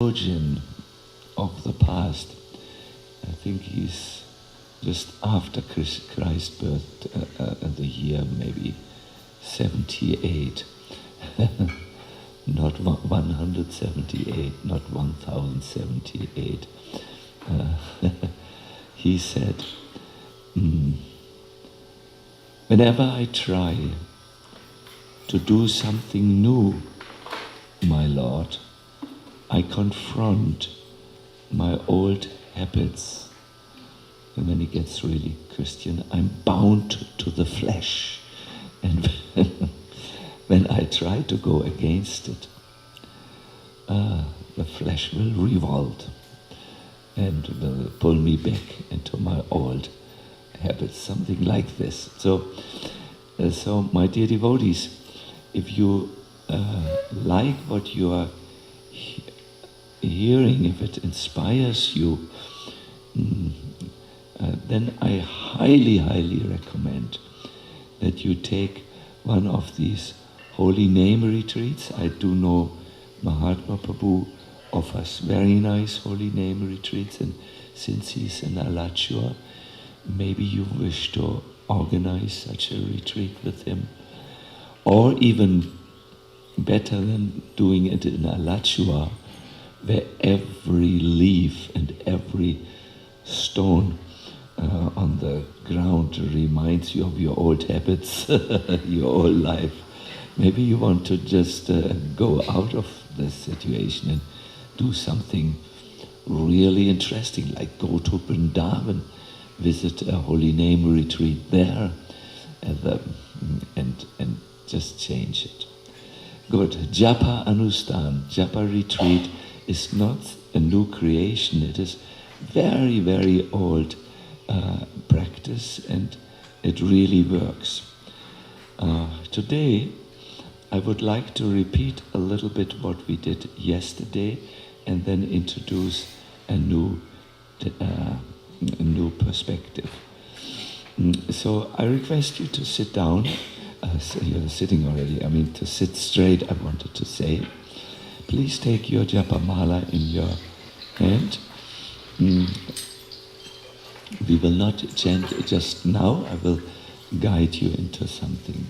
theologian of the past. I think he's just after Christ's birth, the year maybe 78. Not 178, not 1078. He said, whenever I try to do something new, my Lord, I confront my old habits. And when he gets really Christian, I'm bound to the flesh. And when I try to go against it, the flesh will revolt and will pull me back into my old habits, something like this. So my dear devotees, if you like what you are hearing, if it inspires you, then I highly, highly recommend that you take one of these holy name retreats. I do know Mahatma Prabhu offers very nice holy name retreats, and since he's in Alachua, maybe you wish to organize such a retreat with him. Or even better than doing it in Alachua, where every leaf and every stone on the ground reminds you of your old habits, your old life. Maybe you want to just go out of this situation and do something really interesting, like go to Vrindavan, visit a holy name retreat there, and just change it. Good. Japa Anustan, Japa retreat is not a new creation. It is very, very old practice, and it really works. Today, I would like to repeat a little bit what we did yesterday, and then introduce a new perspective. So I request you to sit down. So you're sitting already. I mean, to sit straight, I wanted to say. Please take your japa mala in your hand. We will not chant just now. I will guide you into something.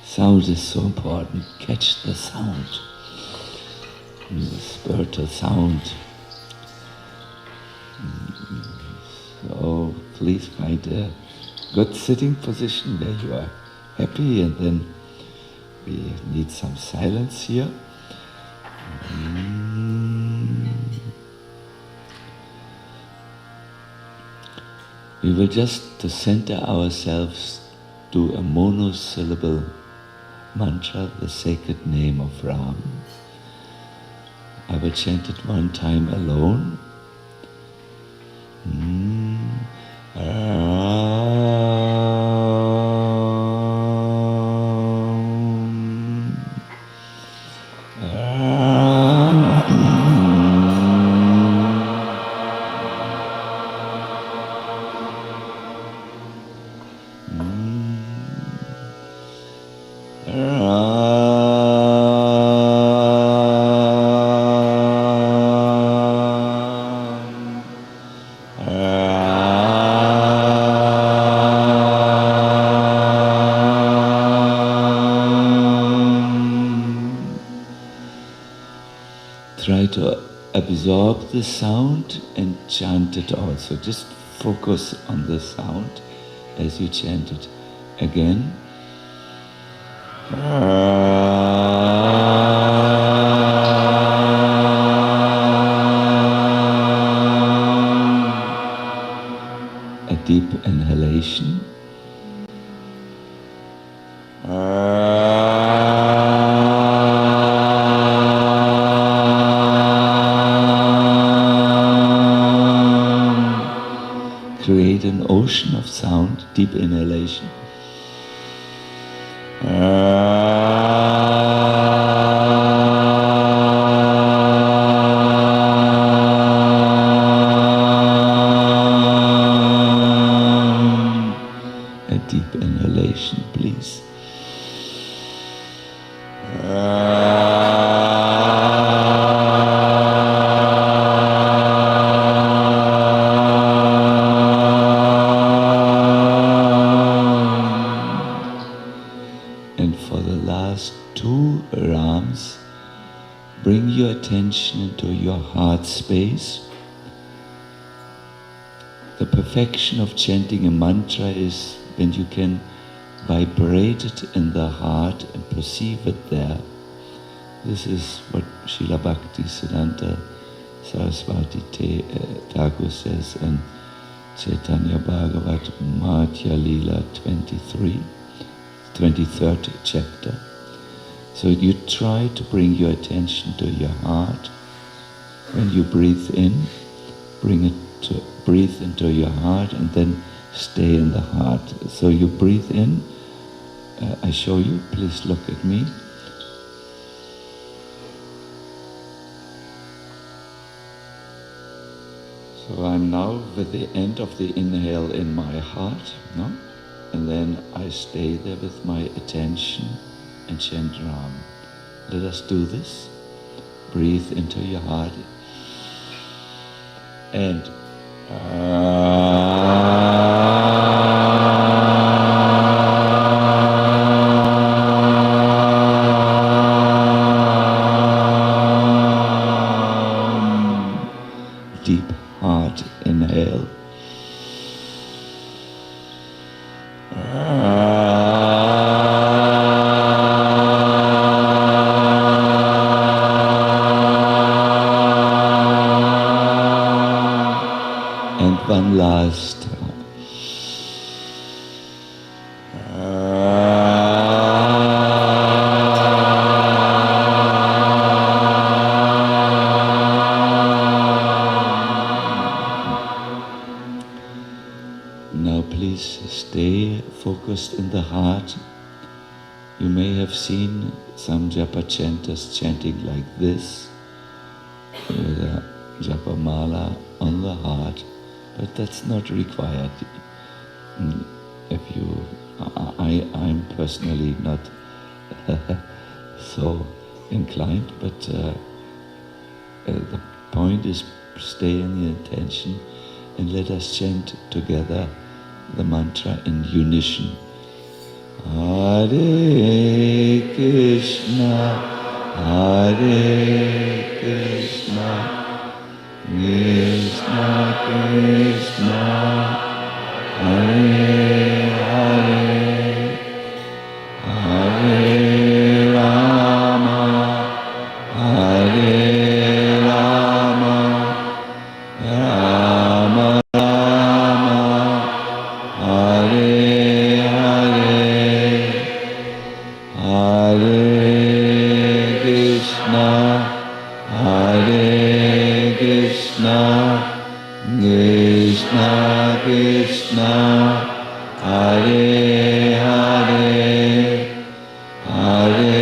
Sound is so important. Catch the sound, the spiritual sound. So please find a good sitting position where you are happy, and then we need some silence here. We will just, to center ourselves, do a monosyllable mantra, the sacred name of Ram. I will chant it one time alone. Try to absorb the sound and chant it also. Just focus on the sound as you chant it again. A deep inhalation. Create an ocean inhalation of sound, deep inhalation. A deep inhalation, please. Bring your attention into your heart space. The perfection of chanting a mantra is when you can vibrate it in the heart and perceive it there. This is what Srila Bhakti Siddhanta Saraswati Thakur says in Chaitanya Bhagavat Madhya Leela 23rd chapter. So you try to bring your attention to your heart. When you breathe in, breathe into your heart and then stay in the heart. So you breathe in. I show you. Please look at me. So I'm now with the end of the inhale in my heart, no? And then I stay there with my attention and chant Ram. Let us do this. Breathe into your heart. And deep heart inhale. One last time. Now please stay focused in the heart. You may have seen some japa chanters chanting like this, with a japa mala on the heart. But that's not required. I'm personally not so inclined, but the point is stay in the intention and let us chant together the mantra in unison. Hare Krishna, Hare Krishna, Krishna Krishna, Hare Hare, Hare Rama, Hare Rama, Rama Rama, Hare Hare, Hare Krishna, Hare Krishna, Krishna Krishna, Hare Hare, Hare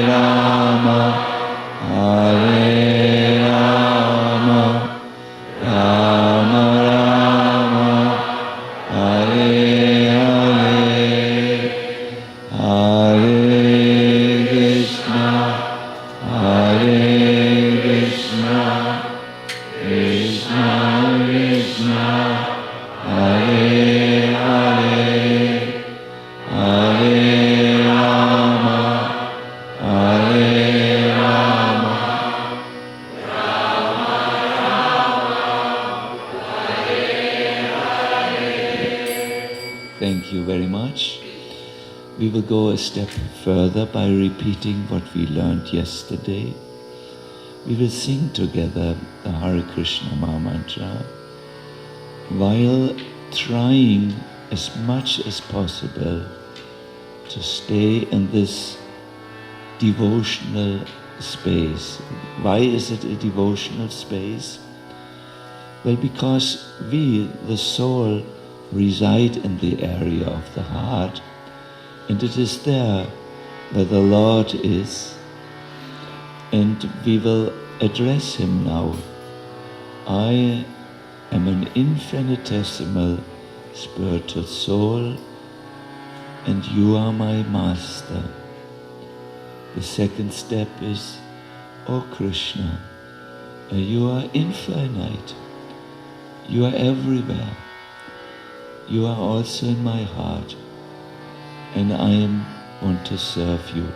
Rama, Hare Rama, Rama Rama, Hare Hare, Hare Krishna, Hare Krishna, Krishna Krishna, Hare Hare, Hare Rama, Hare Rama, Rama Rama, Hare Hare. Thank you very much. We will go a step further by repeating what we learned yesterday. We will sing together the Hare Krishna Maha Mantra while trying as much as possible to stay in this devotional space. Why is it a devotional space? Well, because we, the soul, reside in the area of the heart, and it is there where the Lord is, and we will address him now. I am an infinitesimal spiritual soul, and you are my master. The second step is, O Krishna, you are infinite. You are everywhere. You are also in my heart, and I want to serve you.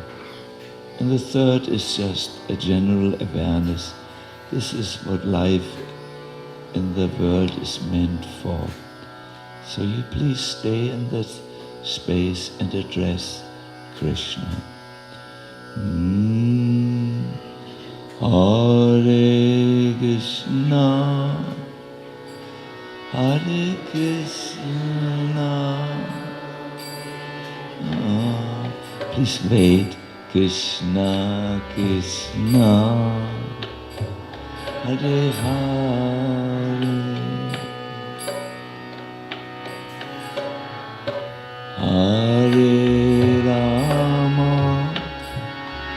And the third is just a general awareness. This is what life in the world is meant for. So you please stay in that space and address Krishna. Hare Krishna, Hare Krishna. Please wait. Krishna, Krishna, Hare Hare, Hare Rama,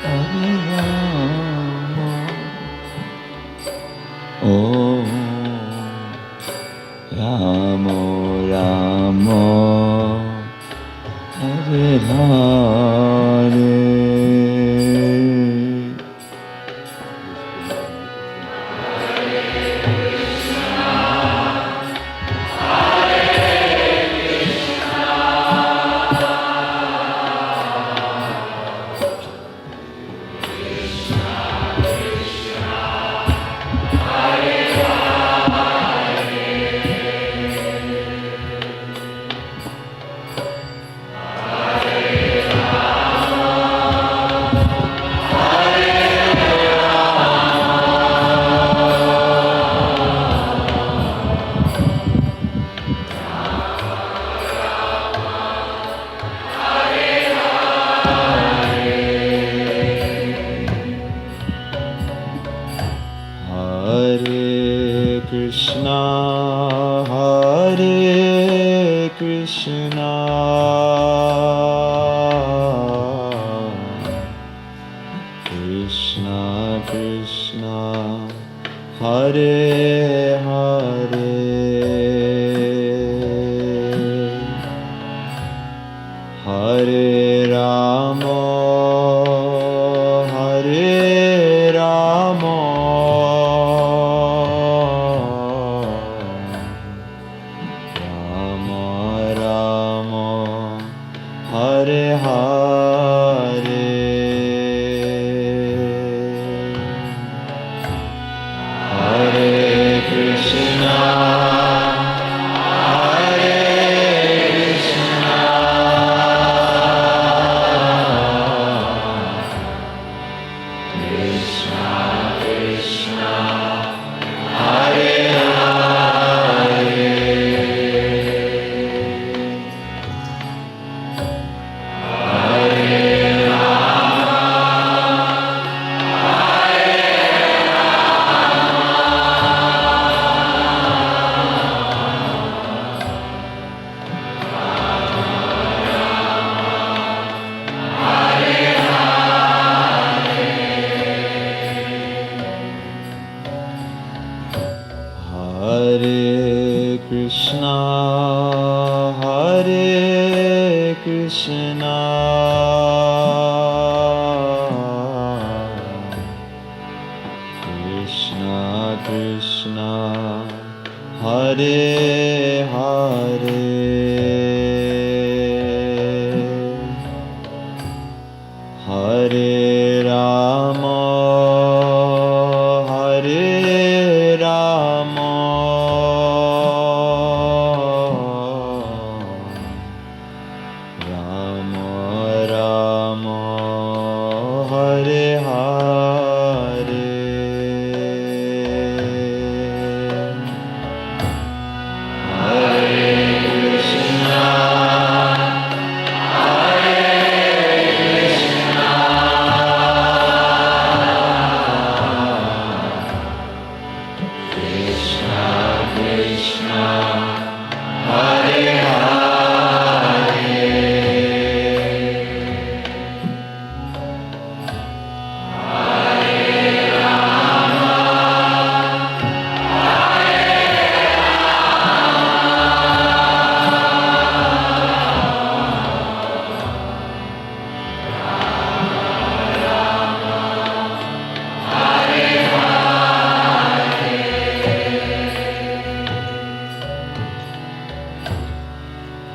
Hare Rama, Oh Rama, Rama, Hare Hare.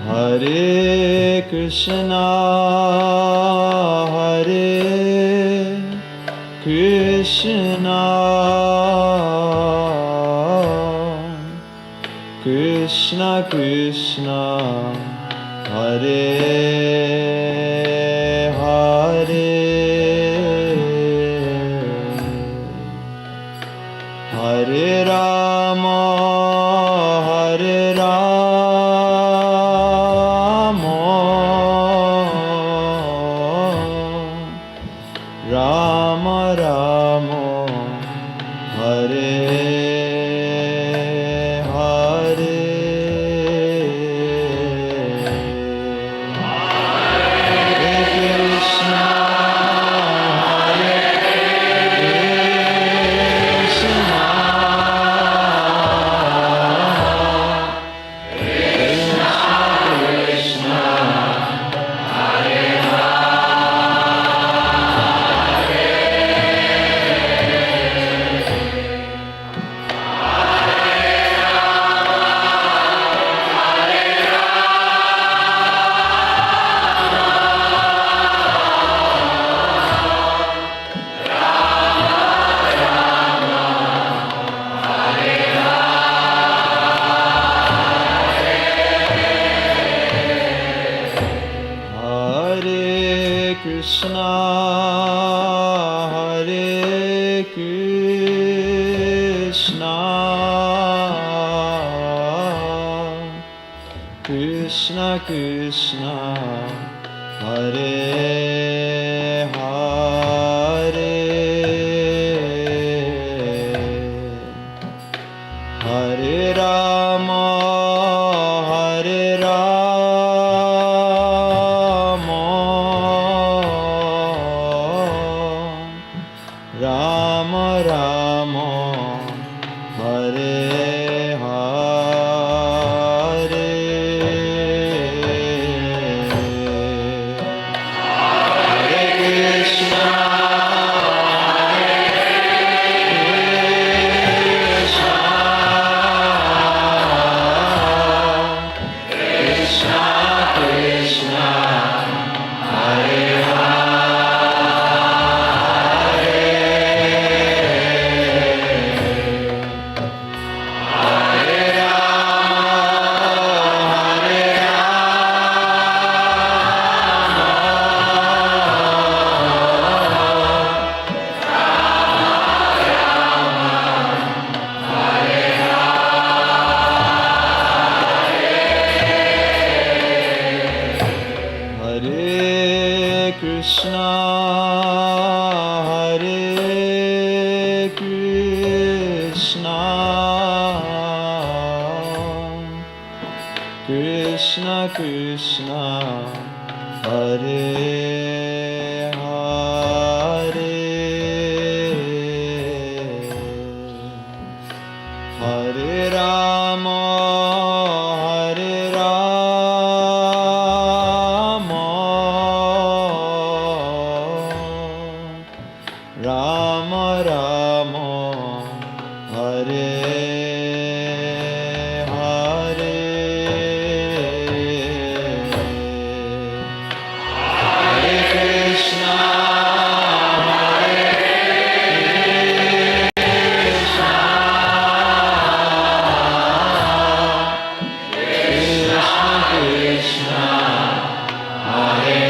Hare Krishna, Hare Krishna, Krishna Krishna, Hare Hare, Hare Rama, Hare Rama, Rama Rama, Hare Hare, Hare Krishna, Hare Krishna, Krishna Hare Krishna, Hare Krishna, Krishna Krishna, Hare Hare, Hare Rama, Hare Rama, Rama Rama, Hare Hare, Hare Krishna, Krishna Krishna, Hare Hare, Hare Rama, Hare Hare Krishna, Hare Krishna, Krishna Krishna, Hare Hare, Hare Rama, Hare Rama, Rama Rama, Hare Hare, Hare Krishna, Hare Krishna, Krishna Krishna, Hare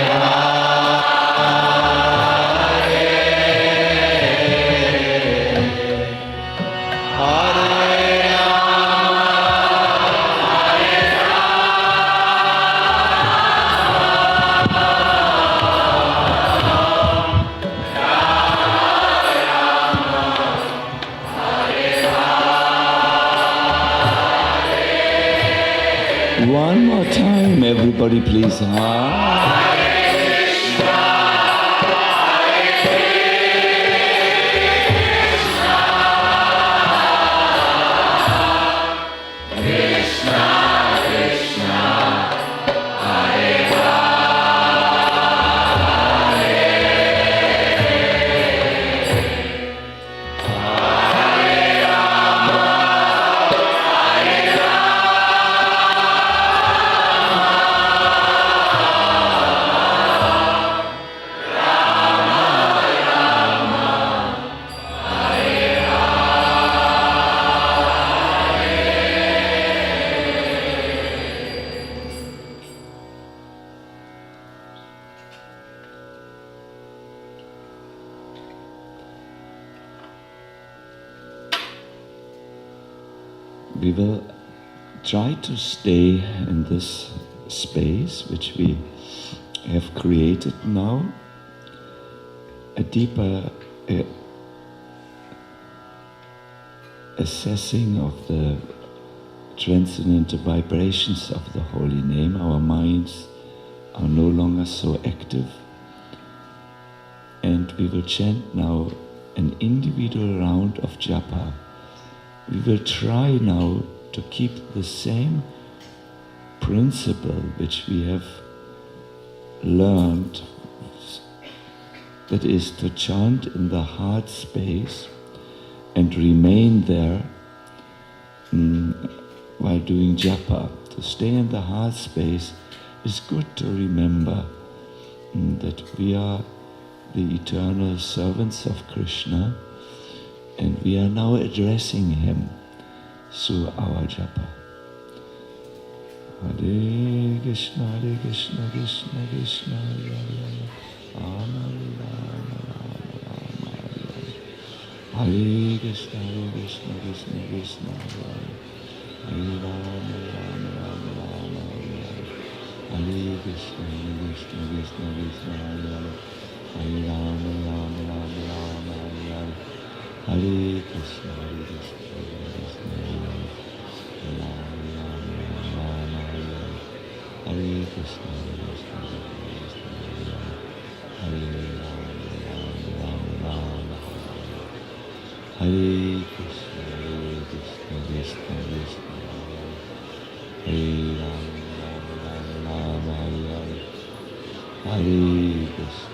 One more time, everybody, please. we will try to stay in this space which we have created now, a deeper assessing of the transcendental vibrations of the holy name. Our minds are no longer so active, and we will chant now an individual round of japa. We will try now to keep the same principle which we have learned, that is to chant in the heart space and remain there while doing japa. To stay in the heart space is good to remember that we are the eternal servants of Krishna, and we are now addressing him through our japa. Hare Krishna, Krishna Krishna, Hare Hare, Rama Rama, Hare Krishna, Krishna Krishna, Hare Rama, Hare Krishna, Krishna, Hare Rama, Hare Krishna, Hare Krishna, Hare Hare Krishna, Krishna Krishna, Hare Rama, Hare Krishna.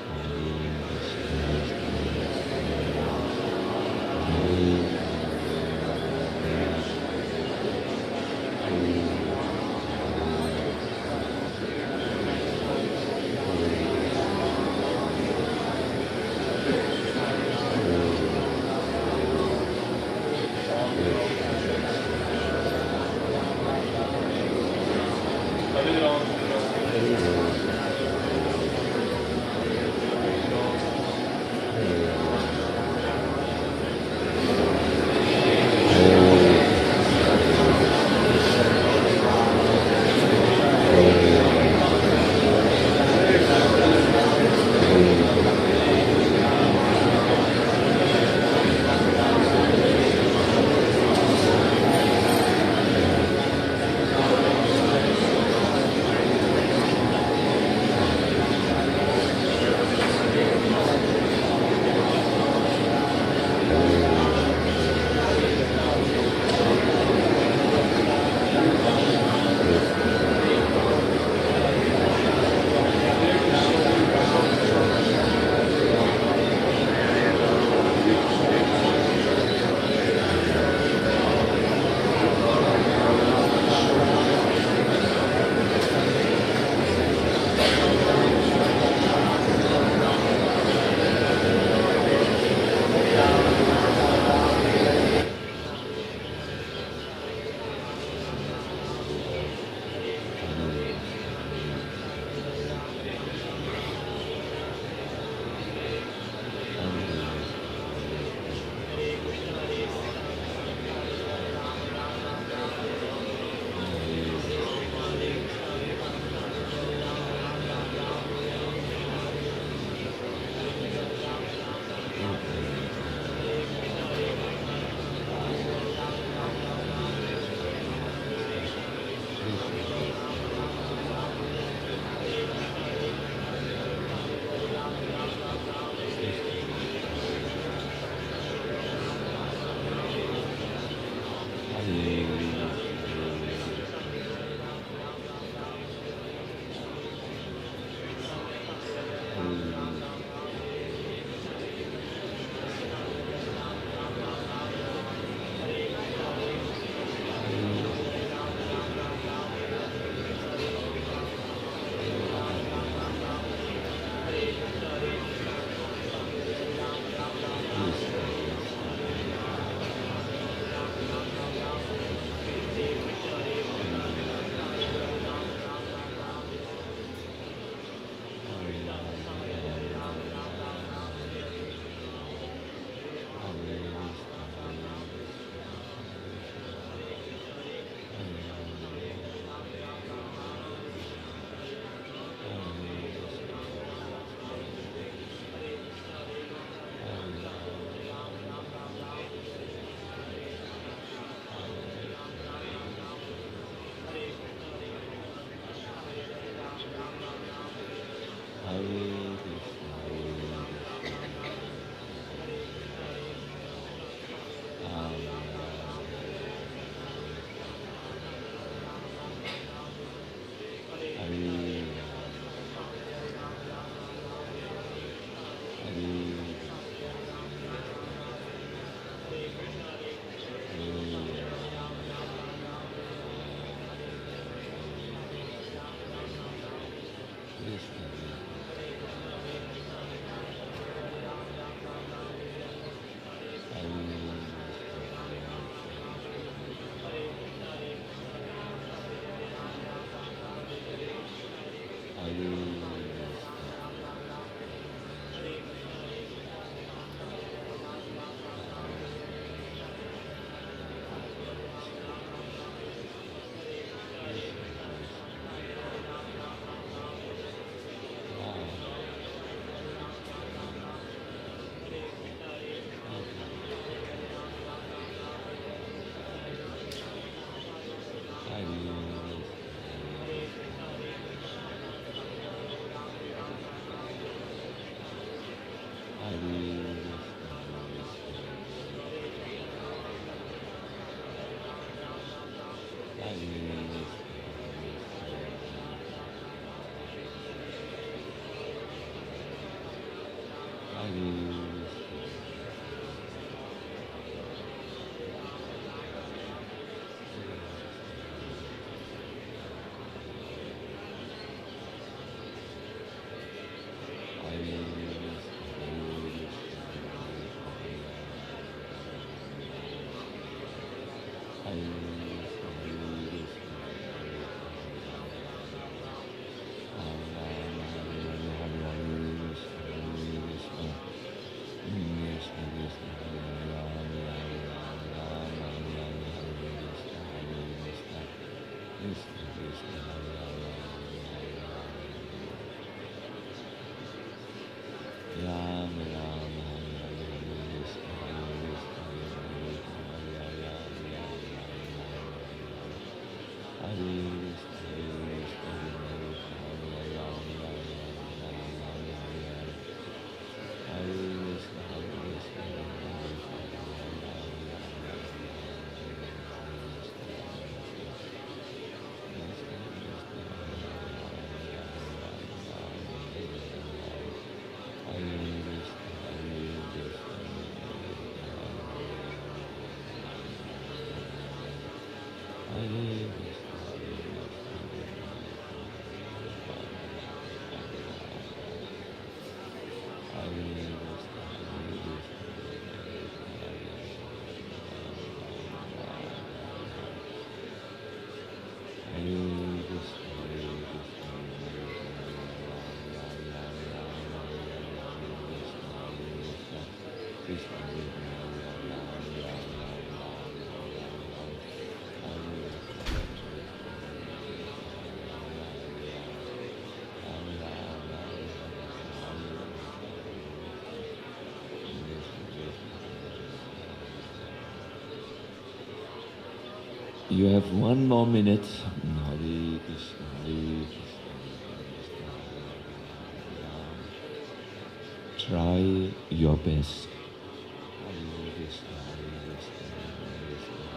You have 1 more minute. Hare Krishna, Hare Krishna, Krishna. Try your best. Hare Krishna, Hare Krishna, Hare Krishna,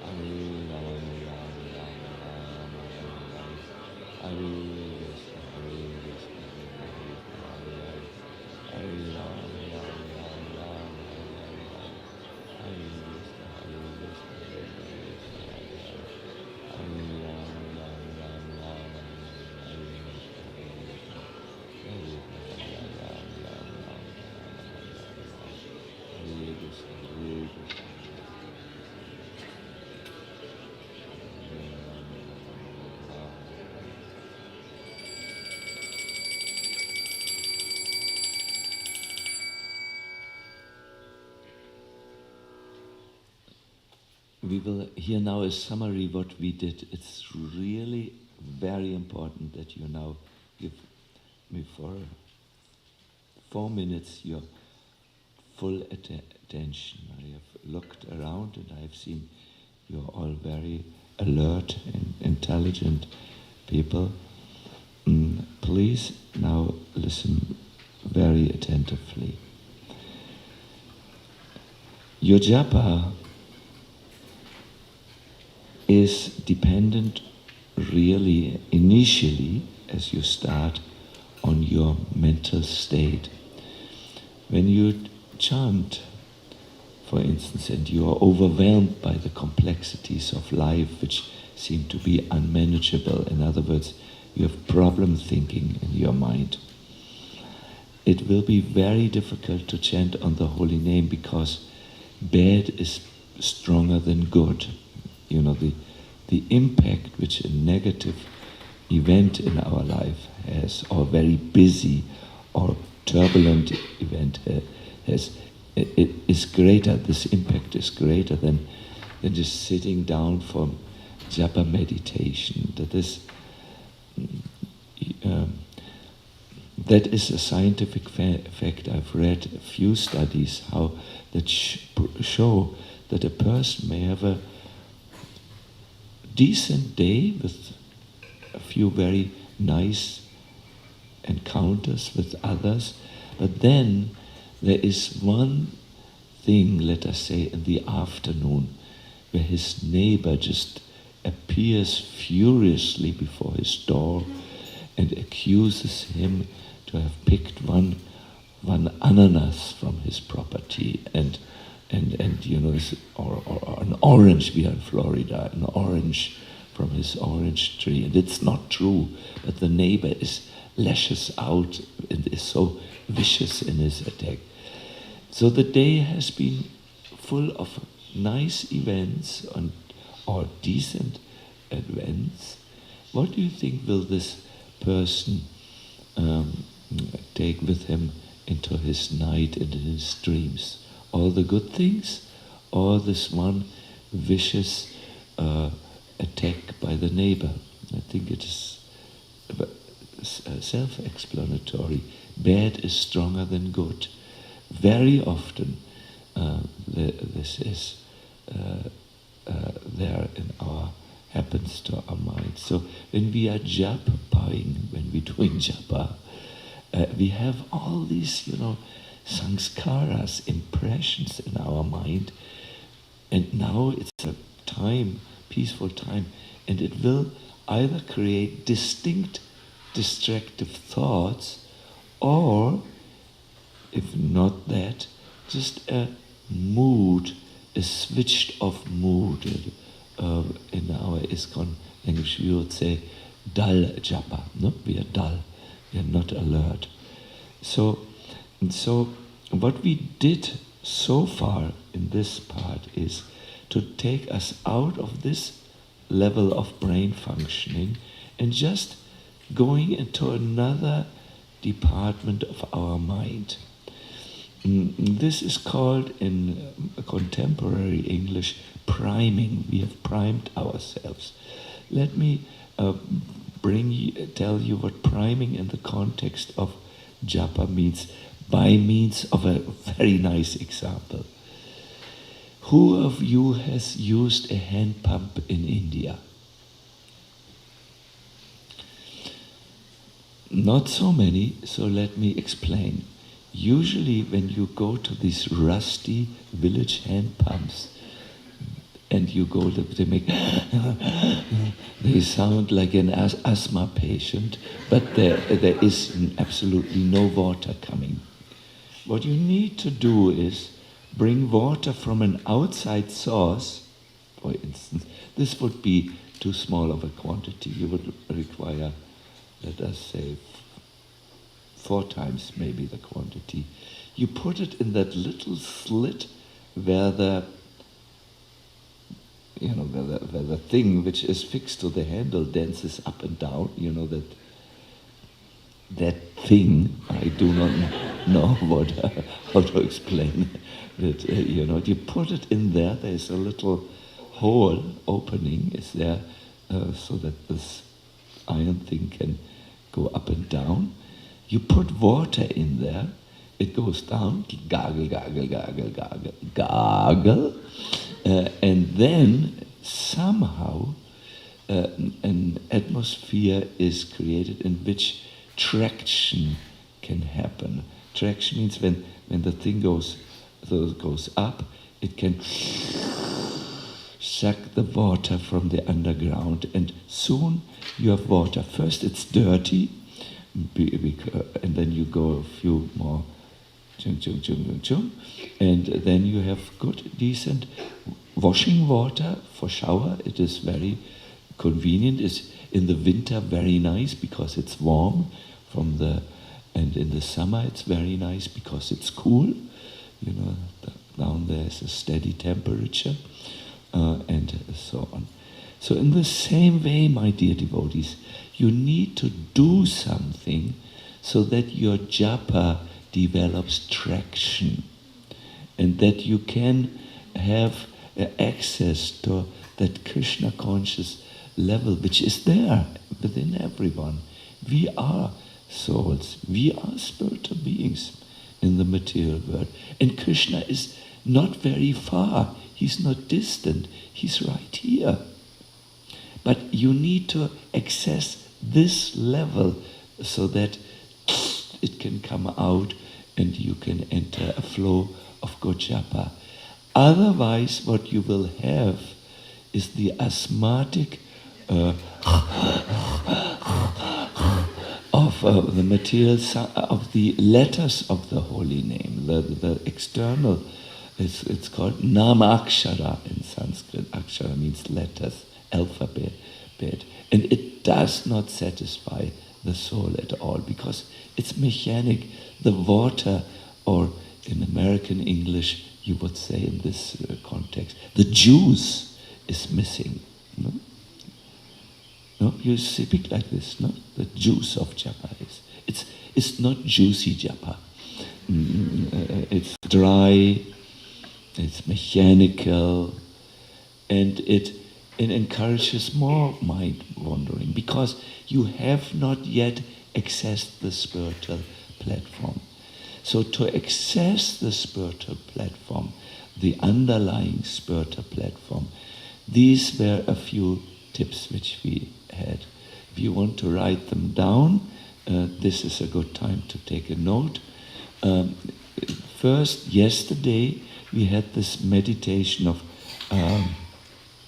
Hare Rama, Rama Rama, Hare Hare, Hare Krishna, Hare Krishna, Hare Krishna, Hare Rama, Rama Rama, Hare Krishna, Hare Krishna, We will hear now a summary what we did. It's really very important that you now give me for 4 minutes your full attention. I have looked around and I have seen you're all very alert and intelligent people. Please now listen very attentively. Your japa is dependent really initially as you start on your mental state. When you chant, for instance, and you are overwhelmed by the complexities of life which seem to be unmanageable, in other words, you have problem thinking in your mind, it will be very difficult to chant on the holy name because bad is stronger than good. You know, the impact which a negative event in our life has, or very busy or turbulent event has, it is greater, this impact is greater than just sitting down for japa meditation. That is a scientific fact. I've read a few studies how that show that a person may have a decent day with a few very nice encounters with others, but then there is one thing, let us say in the afternoon, where his neighbor just appears furiously before his door and accuses him to have picked one ananas from his property and you know, or an orange. We are in Florida, an orange from his orange tree, and it's not true, but the neighbor lashes out and is so vicious in his attack. So the day has been full of nice events or decent events. What do you think will this person take with him into his night and in his dreams? All the good things, or this one vicious attack by the neighbor? I think it is self-explanatory. Bad is stronger than good. Very often this is there in happens to our mind. So when we are japaing, when we're doing japa, we have all these, you know, sanskaras, impressions in our mind, and now it's a time, peaceful time, and it will either create distinct distractive thoughts, or if not that, just a mood, a switched off mood. In our ISKCON language we would say dull japa. No? We are dull, we are not alert. So what we did so far in this part is to take us out of this level of brain functioning and just going into another department of our mind. This is called in contemporary English priming. We have primed ourselves. Let me tell you what priming in the context of japa means by means of a very nice example. Who of you has used a hand pump in India? Not so many, so let me explain. Usually when you go to these rusty village hand pumps and you go, they make, they sound like an asthma patient, but there is absolutely no water coming. What you need to do is bring water from an outside source. For instance, this would be too small of a quantity. You would require, let us say, 4 times maybe the quantity. You put it in that little slit where the thing which is fixed to the handle dances up and down. You know that thing. I do not know how to explain it. You put it in there. There is a little hole opening is there, so that this iron thing can go up and down. You put water in there, it goes down, gargle, gargle, gargle, gargle, gargle, and then somehow an atmosphere is created in which traction can happen. Traction means when the thing goes up, it can suck the water from the underground, and soon you have water. First it's dirty, and then you go a few more chung, chung, chung, chung, chung, and then you have good, decent washing water for shower. It is very convenient. It's in the winter very nice because it's warm and in the summer it's very nice because it's cool. You know, down there is a steady temperature, and so on. So in the same way, my dear devotees, you need to do something so that your japa develops traction, and that you can have access to that Krishna conscious level which is there within everyone. We are souls, we are spiritual beings in the material world, and Krishna is not very far, he's not distant, he's right here. But you need to access this level so that it can come out and you can enter a flow of good japa. Otherwise, what you will have is the asthmatic of the material, of the letters of the holy name, the external. It's called namakshara in Sanskrit. Akshara means letters, alphabet, and it does not satisfy the soul at all because it's mechanic. The water, or in American English, you would say in this context, the juice is missing. No? No, you speak like this. No, the juice of japa is. It's not juicy japa. It's dry. It's mechanical, and it encourages more mind wandering because you have not yet accessed the spiritual platform. So to access the spiritual platform, the underlying spiritual platform, these were a few tips which we had. If you want to write them down, this is a good time to take a note. First, yesterday, we had this meditation of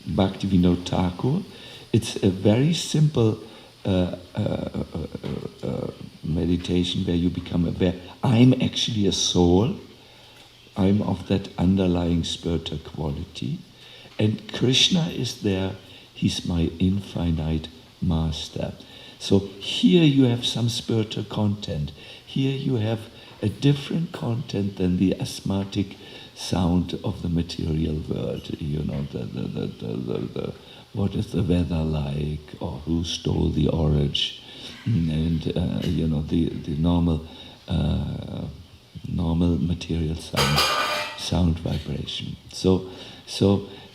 Bhaktivinoda Thakur. It's a very simple meditation where you become aware, I'm actually a soul, I'm of that underlying spiritual quality, and Krishna is there, he's my infinite master. So here you have some spiritual content. Here you have a different content than the asthmatic sound of the material world. You know, the what is the weather like, or who stole the orange, and you know, the normal material sound vibration. So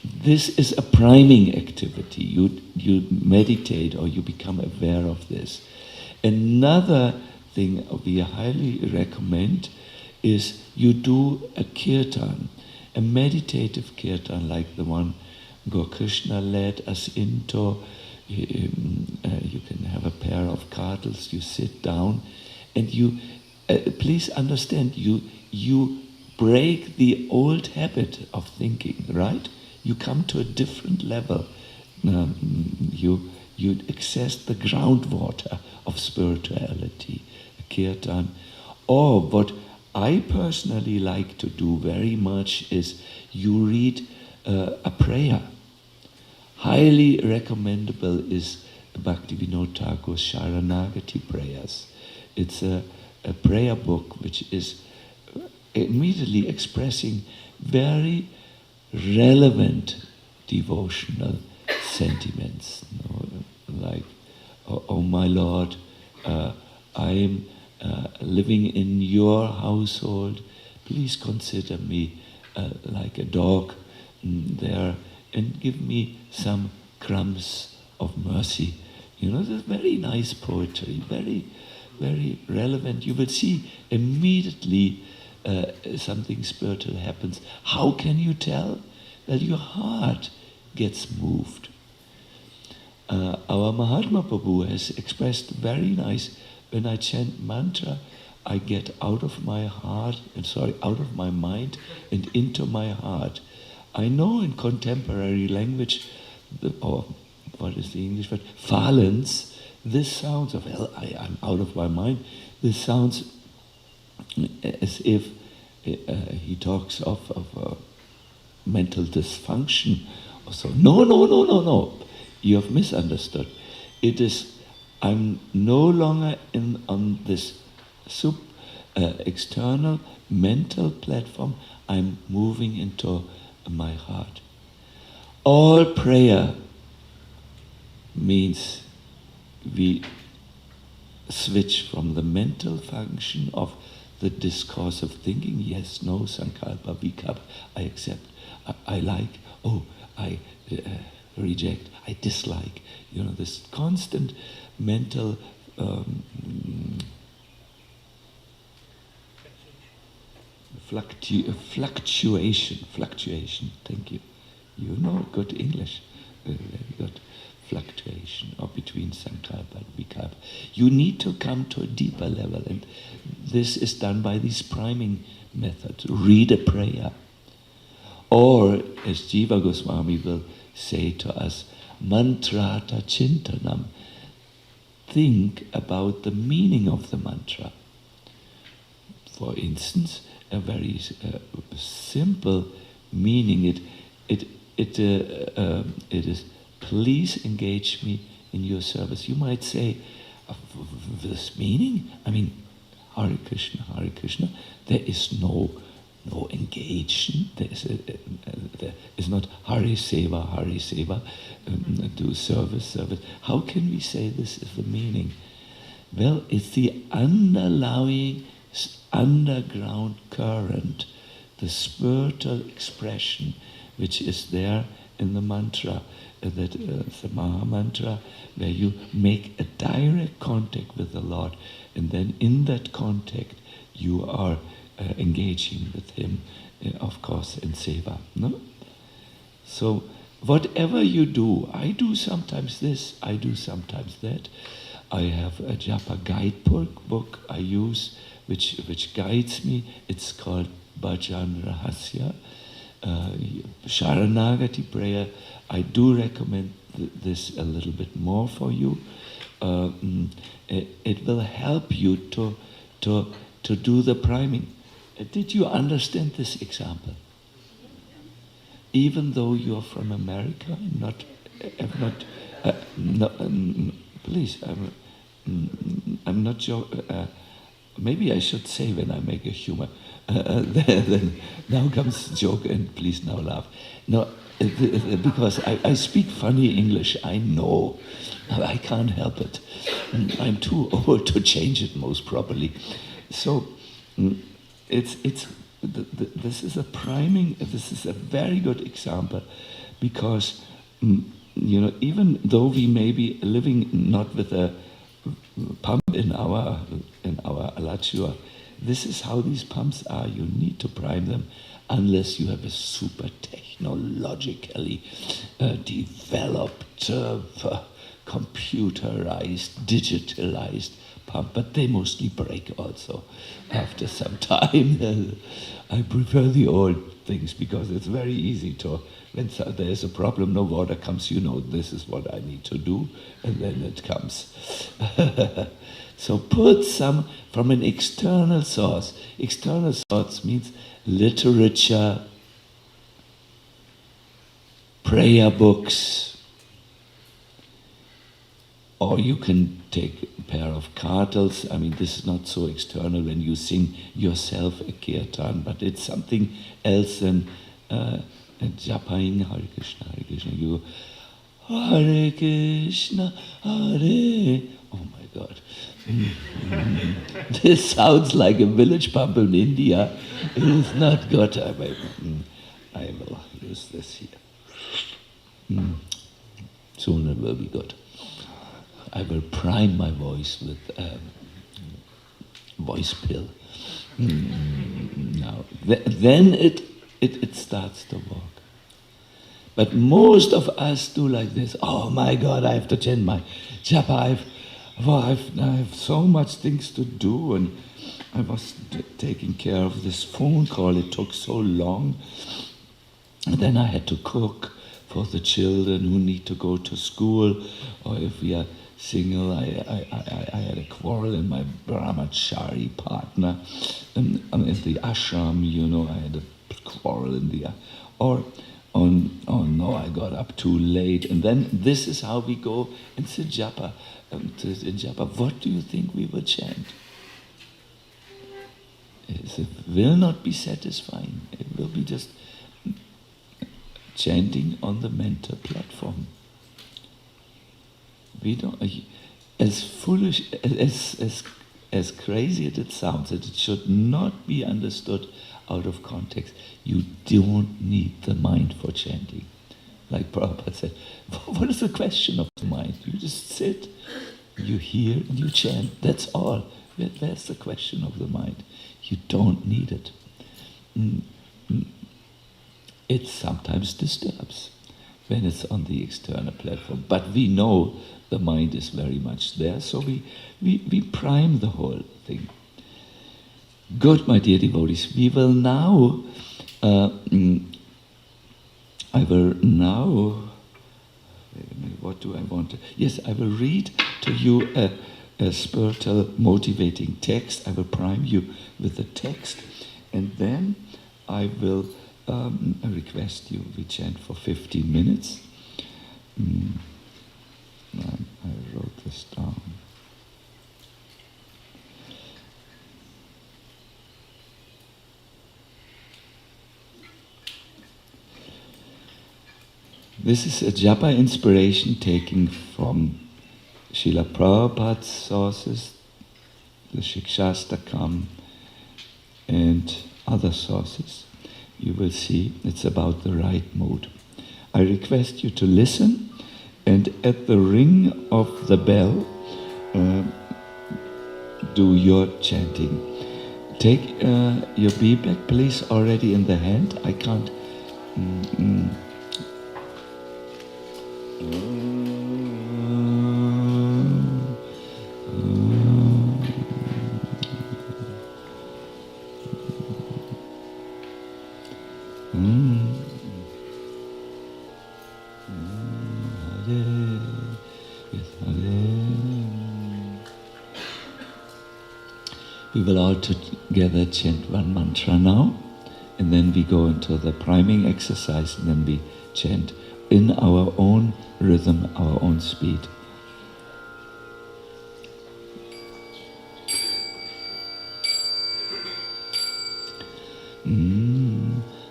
this is a priming activity. You meditate or you become aware of this. Another thing we highly recommend is you do a kirtan, a meditative kirtan like the one Krishna led us into. You can have a pair of cartels, you sit down, and you, please understand, you break the old habit of thinking, right? You come to a different level. You access the groundwater of spirituality, kirtan. Or what I personally like to do very much is you read a prayer. Highly recommendable is Bhaktivinoda Thakur's Sharanagati prayers. It's a prayer book which is immediately expressing very relevant devotional sentiments. You know, like, oh my Lord, I am living in your household. Please consider me like a dog there, and give me some crumbs of mercy. You know, there's very nice poetry, very, very relevant. You will see immediately something spiritual happens. How can you tell? Well, your heart gets moved. Our Mahatma Prabhu has expressed very nice, when I chant mantra, I get out of my heart, out of my mind and into my heart. I know in contemporary language, or what is the English word? Valence, this sounds of, well, I'm out of my mind. This sounds as if he talks of mental dysfunction or so. No. You have misunderstood. It is, I'm no longer on this external mental platform. I'm moving into my heart. All prayer means we switch from the mental function of the discourse of thinking, yes, no, sankalpa, vikalpa, I accept, I like, I reject, I dislike. This constant mental fluctuation, thank you. You know good English, very good. Fluctuation, or between sankalpa and vikalpa. You need to come to a deeper level, and this is done by these priming methods. Read a prayer. Or, as Jiva Goswami will say to us, mantrata chintanam. Think about the meaning of the mantra. For instance, a very simple meaning, it is, please engage me in your service. You might say, this meaning? I mean, Hare Krishna, there is no engagement. There is not Hare Seva, do service. How can we say this is the meaning? Well, it's the underlying underground current, the spiritual expression which is there in the mantra, that the Maha Mantra, where you make a direct contact with the Lord, and then in that contact you are engaging with Him, of course, in seva. No? So whatever you do, I do sometimes this, I do sometimes that. I have a japa guidebook I use, which guides me. It's called Bhajan Rahasya. Sharanagati prayer, I do recommend this a little bit more for you. It will help you to do the priming. Did you understand this example? Even though you're from America, please, I'm not joking. Maybe I should say when I make a humor. Then now comes the joke, and please now laugh. No, because I speak funny English, I know. I can't help it. I'm too old to change it, most probably. So this is a priming. This is a very good example, because even though we may be living not with a pump in our alachua, this is how these pumps are. You need to prime them, unless you have a super technologically developed, computerized, digitalized pump. But they mostly break also after some time. I prefer the old things, because it's very easy to, when there's a problem, no water comes, this is what I need to do, and then it comes. So put some from an external source. External source means literature, prayer books, or you can take a pair of kartals. I mean, this is not so external when you sing yourself a kirtan, but it's something else than japaing Hare Krishna, Hare Krishna. You Hare Krishna, Hare. Oh my God. This sounds like a village pump in India. It is not good. I will use this here. Soon it will be good. I will prime my voice with voice pill. Now, then it starts to work. But most of us do like this. Oh my God, I have to chant my japa. I have so much things to do, and I was taking care of this phone call. It took so long. And then I had to cook for the children who need to go to school, or if we are single, I had a quarrel in my brahmachari partner, in the ashram, I had a quarrel in the, or oh no, I got up too late, and then this is how we go into japa. In japa, what do you think we will chant? It will not be satisfying. It will be just chanting on the mental platform. We don't, as foolish, as crazy as it sounds, it should not be understood out of context. You don't need the mind for chanting. Like Prabhupada said, what is the question of the mind? You just sit, you hear, and you chant. That's all. That's the question of the mind. You don't need it. It sometimes disturbs when it's on the external platform. But we know the mind is very much there, so we prime the whole thing. Good, my dear devotees. We will now, what do I want to? Yes, I will read to you a spiritual motivating text. I will prime you with the text, and then I will request you, we chant for 15 minutes. I wrote this down. This is a japa inspiration taken from Srila Prabhupada's sources, the Shikshastakam, and other sources. You will see it's about the right mood. I request you to listen, and at the ring of the bell, do your chanting. Take your bag, please, already in the hand. I can't. We will all together chant one mantra now, and then we go into the priming exercise, and then we chant in our own rhythm, our own speed.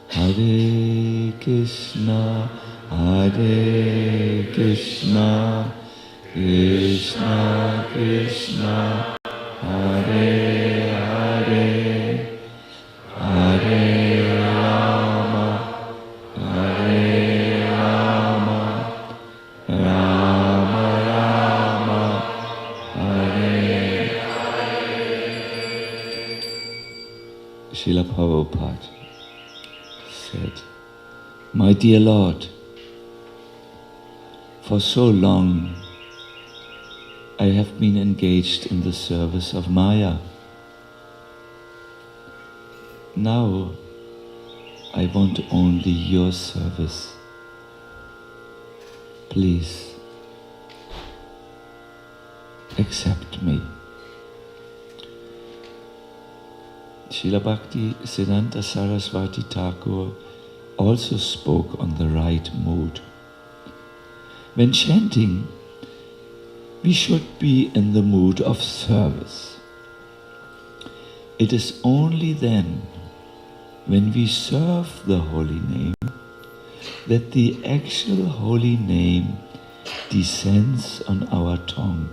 Hare Krishna, Hare Krishna, Krishna Krishna, Hare Hare, Hare Rama, Hare Rama, Rama Rama, Hare Hare. Srila Prabhupada said, "My dear Lord, for so long I have been engaged in the service of Maya. Now I want only your service. Please accept me." Srila Bhakti Siddhanta Saraswati Thakur also spoke on the right mood. When chanting, we should be in the mood of service. It is only then, when we serve the holy name, that the actual holy name descends on our tongue.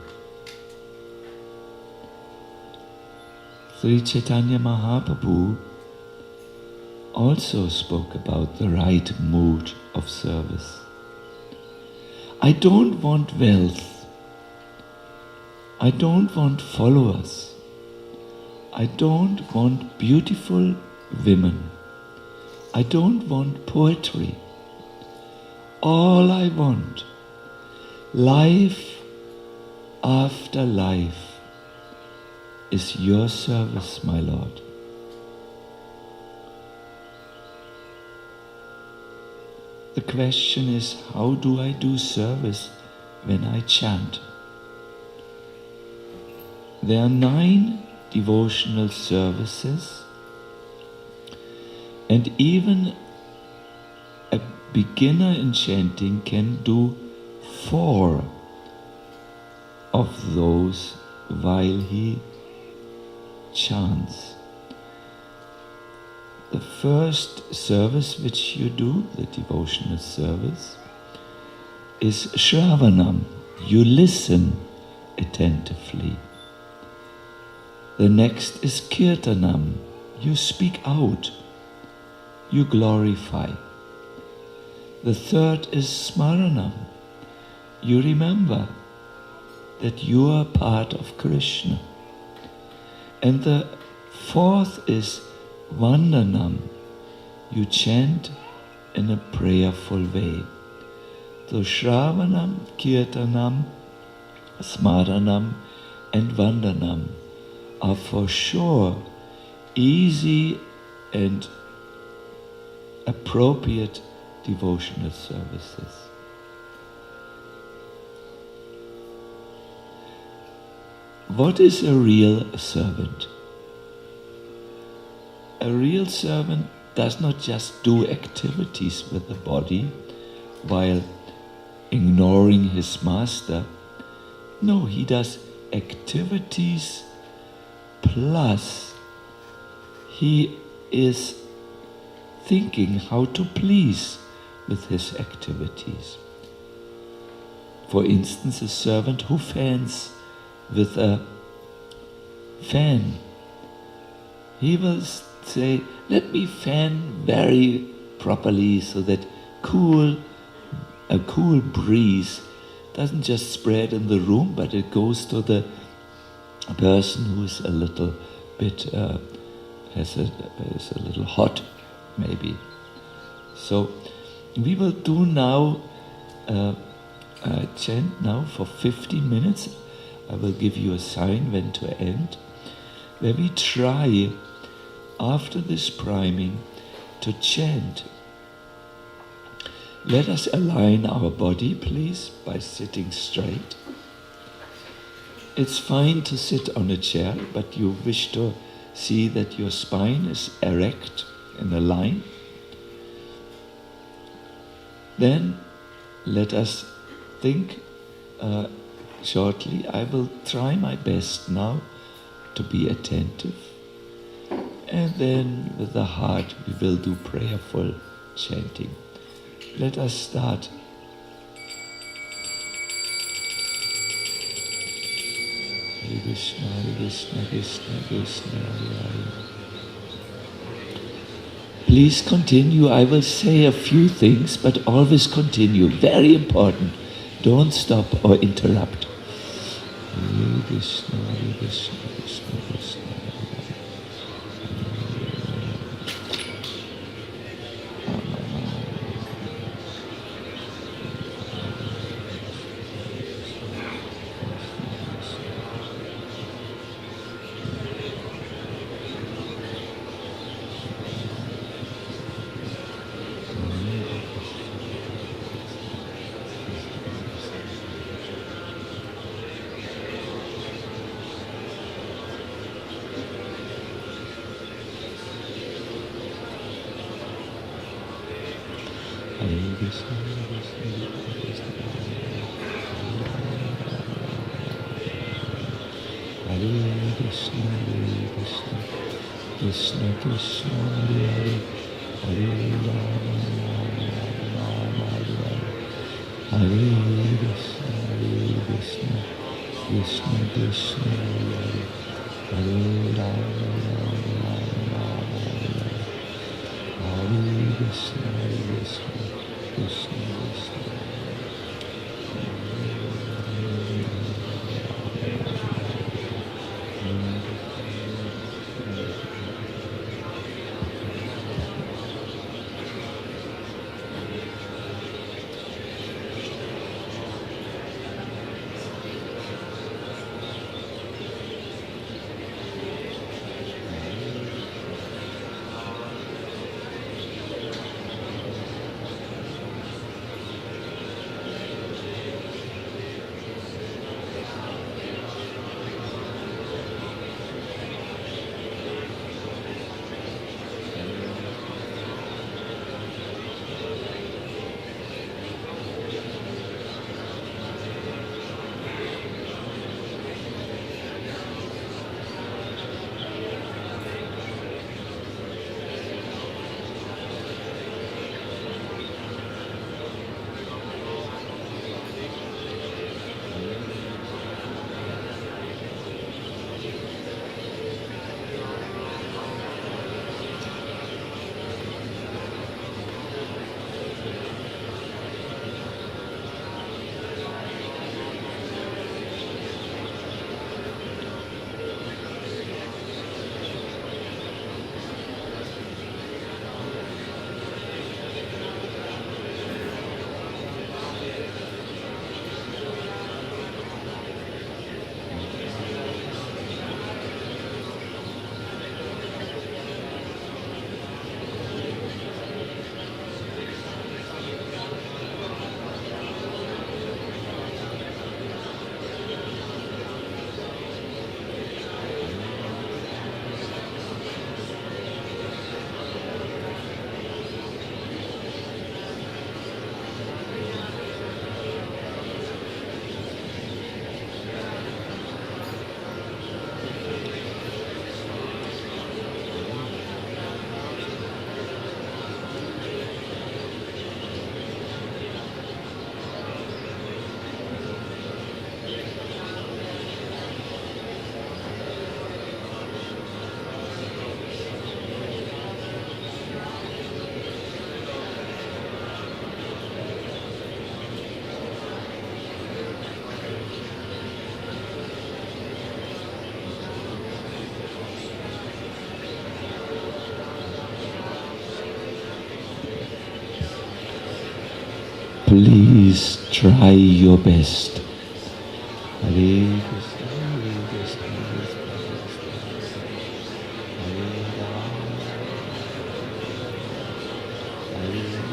Sri Chaitanya Mahaprabhu also spoke about the right mood of service. I don't want wealth. I don't want followers. I don't want beautiful women. I don't want poetry. All I want, life after life, is your service, my Lord. The question is, how do I do service when I chant? There are 9 devotional services, and even a beginner in chanting can do 4 of those while he chants. The first service which you do, the devotional service, is Shravanam. You listen attentively. The next is Kirtanam. You speak out. You glorify. The third is Smaranam. You remember that you are part of Krishna. And the fourth is Vandanam. You chant in a prayerful way. So Shravanam, Kirtanam, Smaranam and Vandanam are for sure easy and appropriate devotional services. What is a real servant? A real servant does not just do activities with the body while ignoring his master. No, he does activities plus he is thinking how to please with his activities. For instance, a servant who fans with a fan, he will say, let me fan very properly so that a cool breeze doesn't just spread in the room, but it goes to the person who is a little bit, is a little hot, maybe. So we will do now, chant now for 15 minutes. I will give you a sign when to end, where we try, after this priming, to chant. Let us align our body, please, by sitting straight. It's fine to sit on a chair, but you wish to see that your spine is erect in a line. Then let us think shortly. I will try my best now to be attentive. And then with the heart we will do prayerful chanting. Let us start. Hare Krishna, Hare Krishna, Krishna Krishna, Hare Hare. Please continue. I will say a few things, but always continue. Very important. Don't stop or interrupt. Hare Krishna, Hare Krishna, Krishna Krishna, Hare Hare. Krishna Krishna, Hare Hare, Hare Rama, Rama Rama, Hare Krishna, Krishna Krishna, Hare Hare, Hare Rama, Rama Rama, Hare Krishna, Krishna Krishna. try your best. Hare Krishna, Hare Krishna, Hare Rama, Hare Krishna,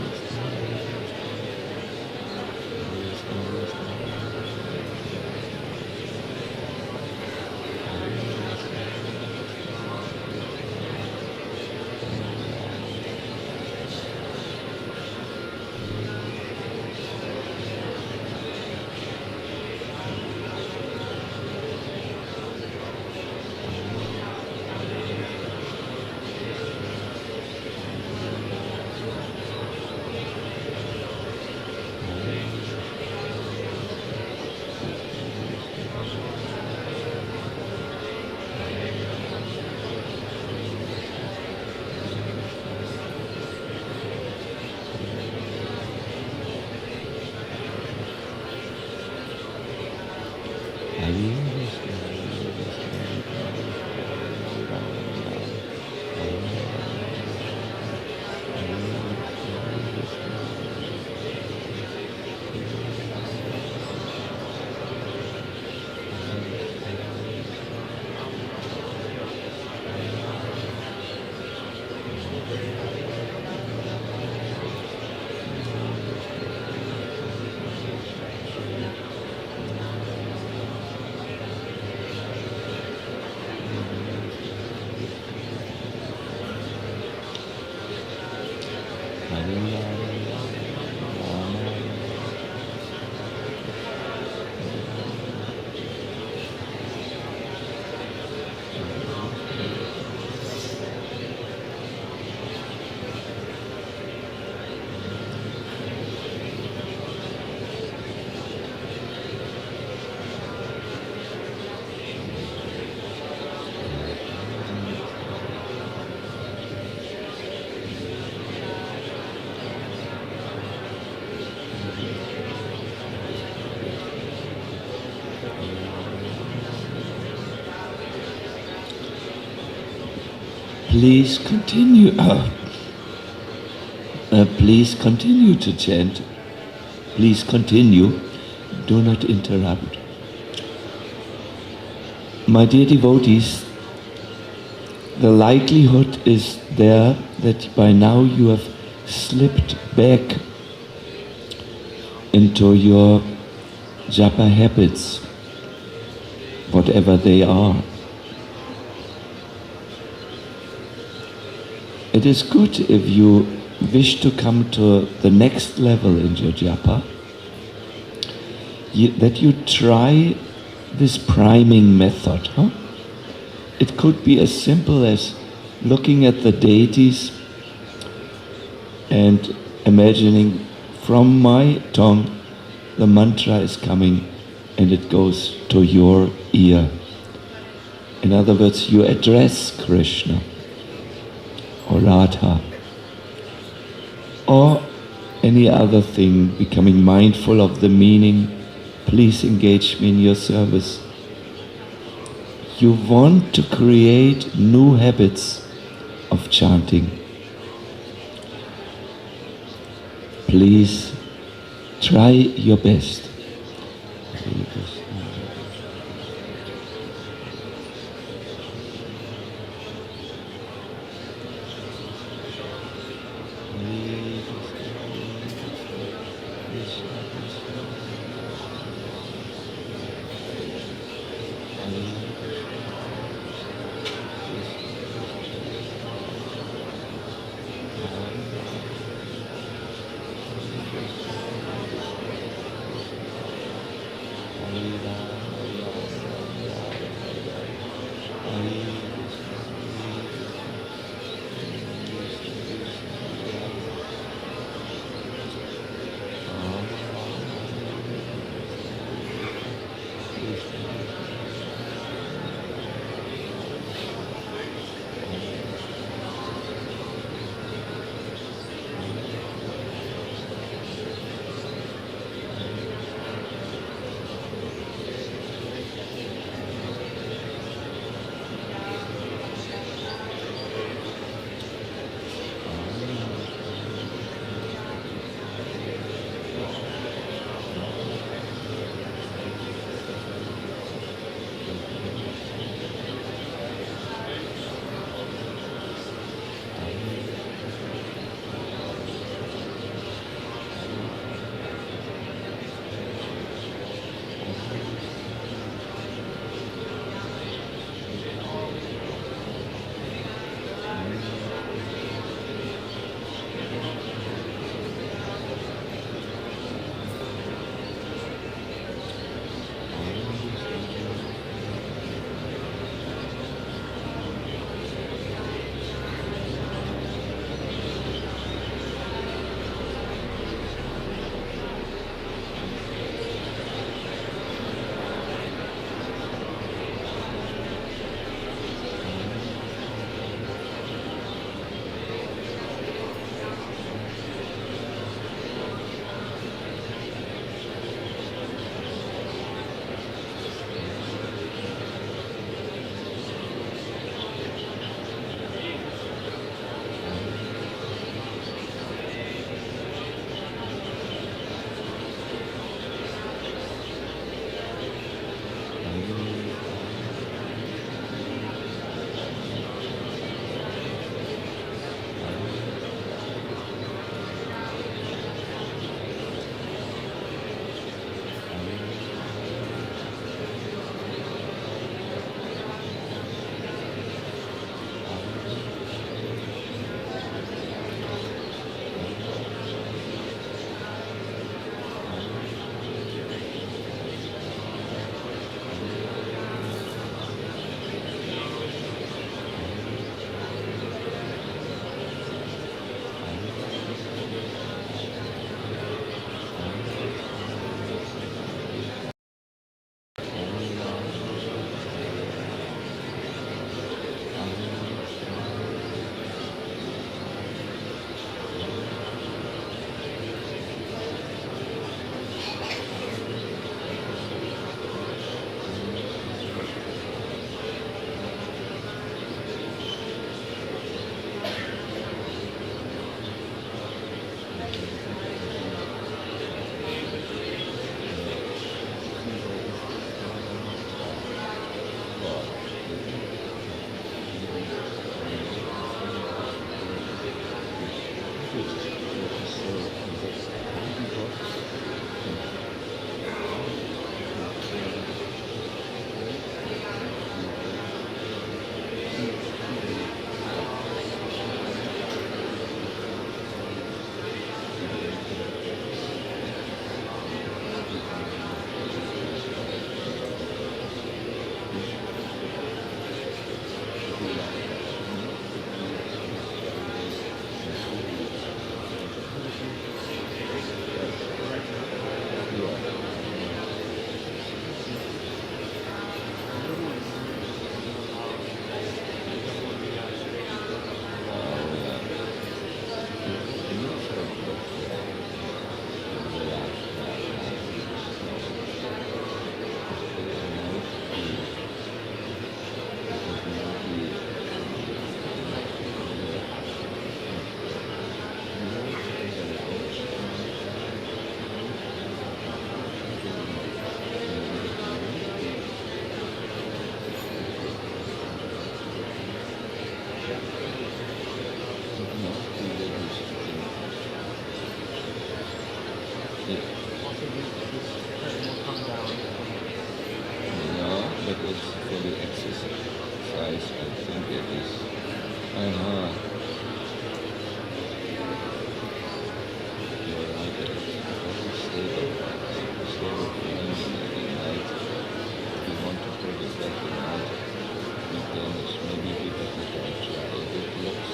please continue. Please continue to chant. Please continue. Do not interrupt. My dear devotees, the likelihood is there that by now you have slipped back into your japa habits, whatever they are. It is good if you wish to come to the next level in your japa, that you try this priming method. It could be as simple as looking at the deities and imagining from my tongue the mantra is coming and it goes to your ear. In other words, you address Krishna or Radha or any other thing, becoming mindful of the meaning. Please engage me in your service. You want to create new habits of chanting. Please try your best. Hare Yes, I think it is. You're right, it's very stable. Stable feeling every night. If you want to put it back in night, you can maybe give it a try. It looks,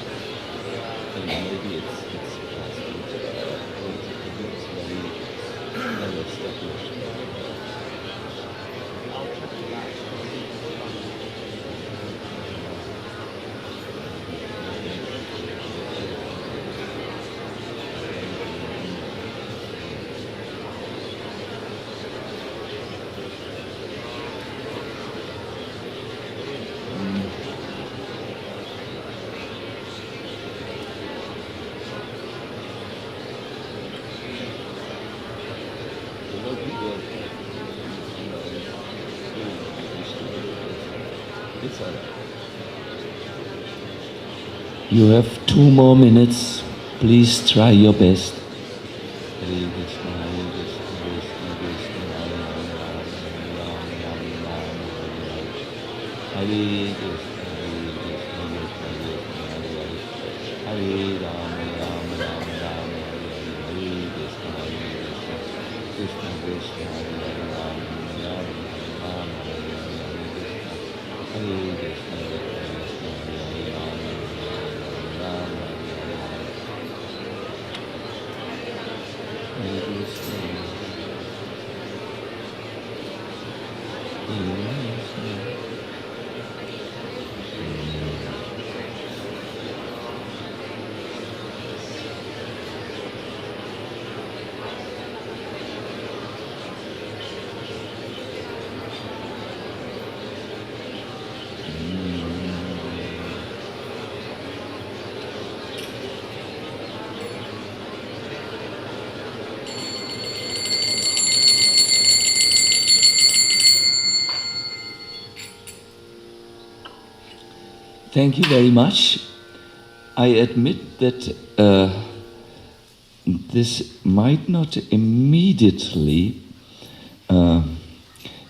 maybe it's past it. It's very well established. You have 2 more minutes. Please try your best. Hare Krishna, Hare Krishna, Krishna Krishna, Hare Hare, Hare Krishna, Hare Rama, Rama Rama, Hare Krishna, Krishna Krishna, Hare Hare, Rama Rama, Hare Krishna, Thank you very much. I admit that this might not immediately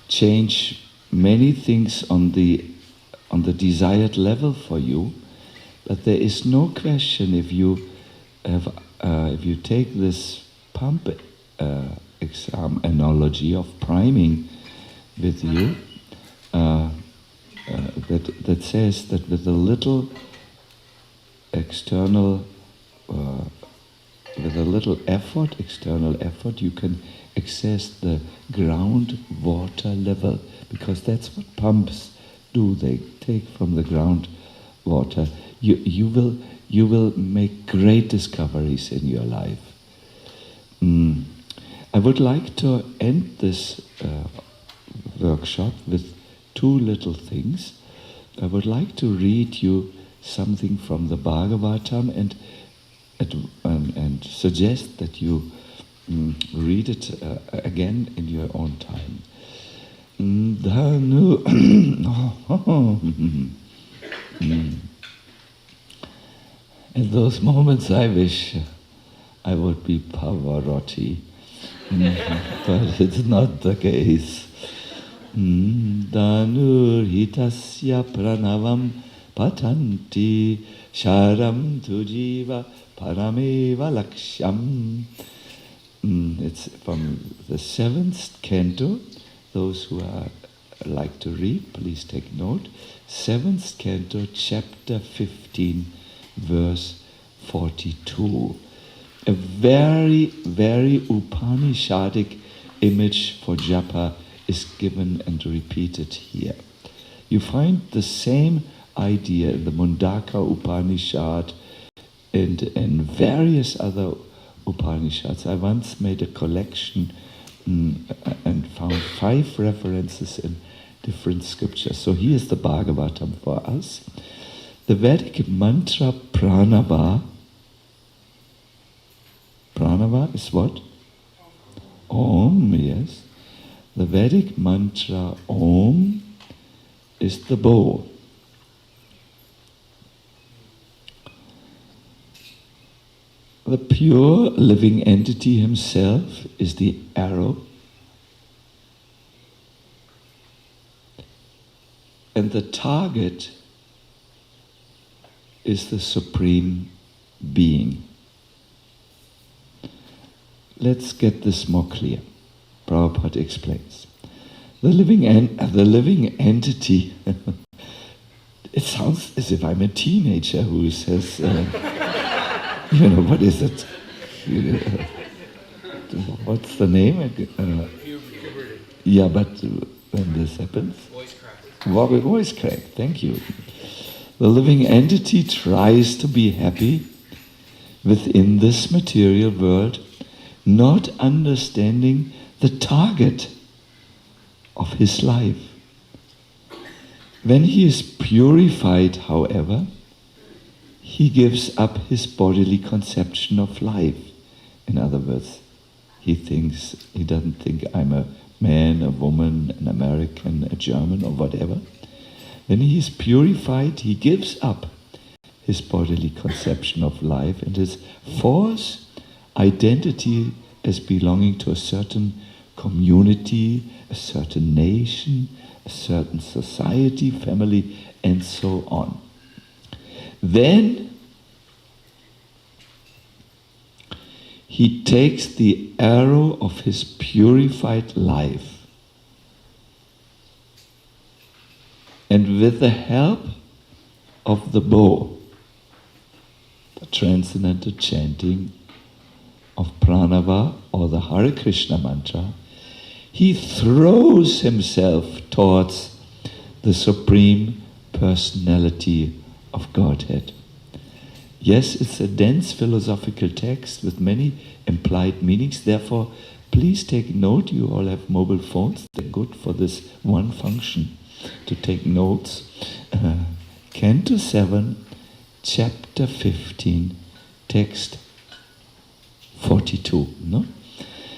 change many things on the desired level for you, but there is no question if you take this pump exam analogy of priming with you. That says that with a little external external effort, you can access the groundwater level, because that's what pumps do. They take from the groundwater. You will make great discoveries in your life. I would like to end this workshop with 2 little things. I would like to read you something from the Bhagavatam and suggest that you read it again in your own time. At those moments I wish I would be Pavarotti, but it's not the case. Dhanur hitasya pranavam patanti sharam tujiva parameva lakshyam. It's from the 7th canto. Those who like to read, please take note. 7th canto, chapter 15, verse 42. A very, very Upanishadic image for japa is given and repeated here. You find the same idea in the Mundaka Upanishad and in various other Upanishads. I once made a collection and found 5 references in different scriptures. So here's the Bhagavatam for us. The Vedic mantra pranava. Pranava is what? Om, yes. The Vedic mantra Om is the bow. The pure living entity himself is the arrow. And the target is the Supreme Being. Let's get this more clear. Prabhupada explains. The living entity, it sounds as if I'm a teenager who says, what is it? What's the name? Yeah, but when this happens? Voice crack. Voice crack, thank you. The living entity tries to be happy within this material world, not understanding the target of his life. When he is purified, however, he gives up his bodily conception of life. In other words, he doesn't think I'm a man, a woman, an American, a German, or whatever. When he is purified, he gives up his bodily conception of life and his false identity as belonging to a certain community, a certain nation, a certain society, family, and so on. Then he takes the arrow of his purified life and with the help of the bow, the transcendental chanting of pranava or the Hare Krishna mantra, he throws himself towards the Supreme Personality of Godhead. Yes, it's a dense philosophical text with many implied meanings. Therefore, please take note. You all have mobile phones. They're good for this one function, to take notes. Canto 7, Chapter 15, Text 42. No?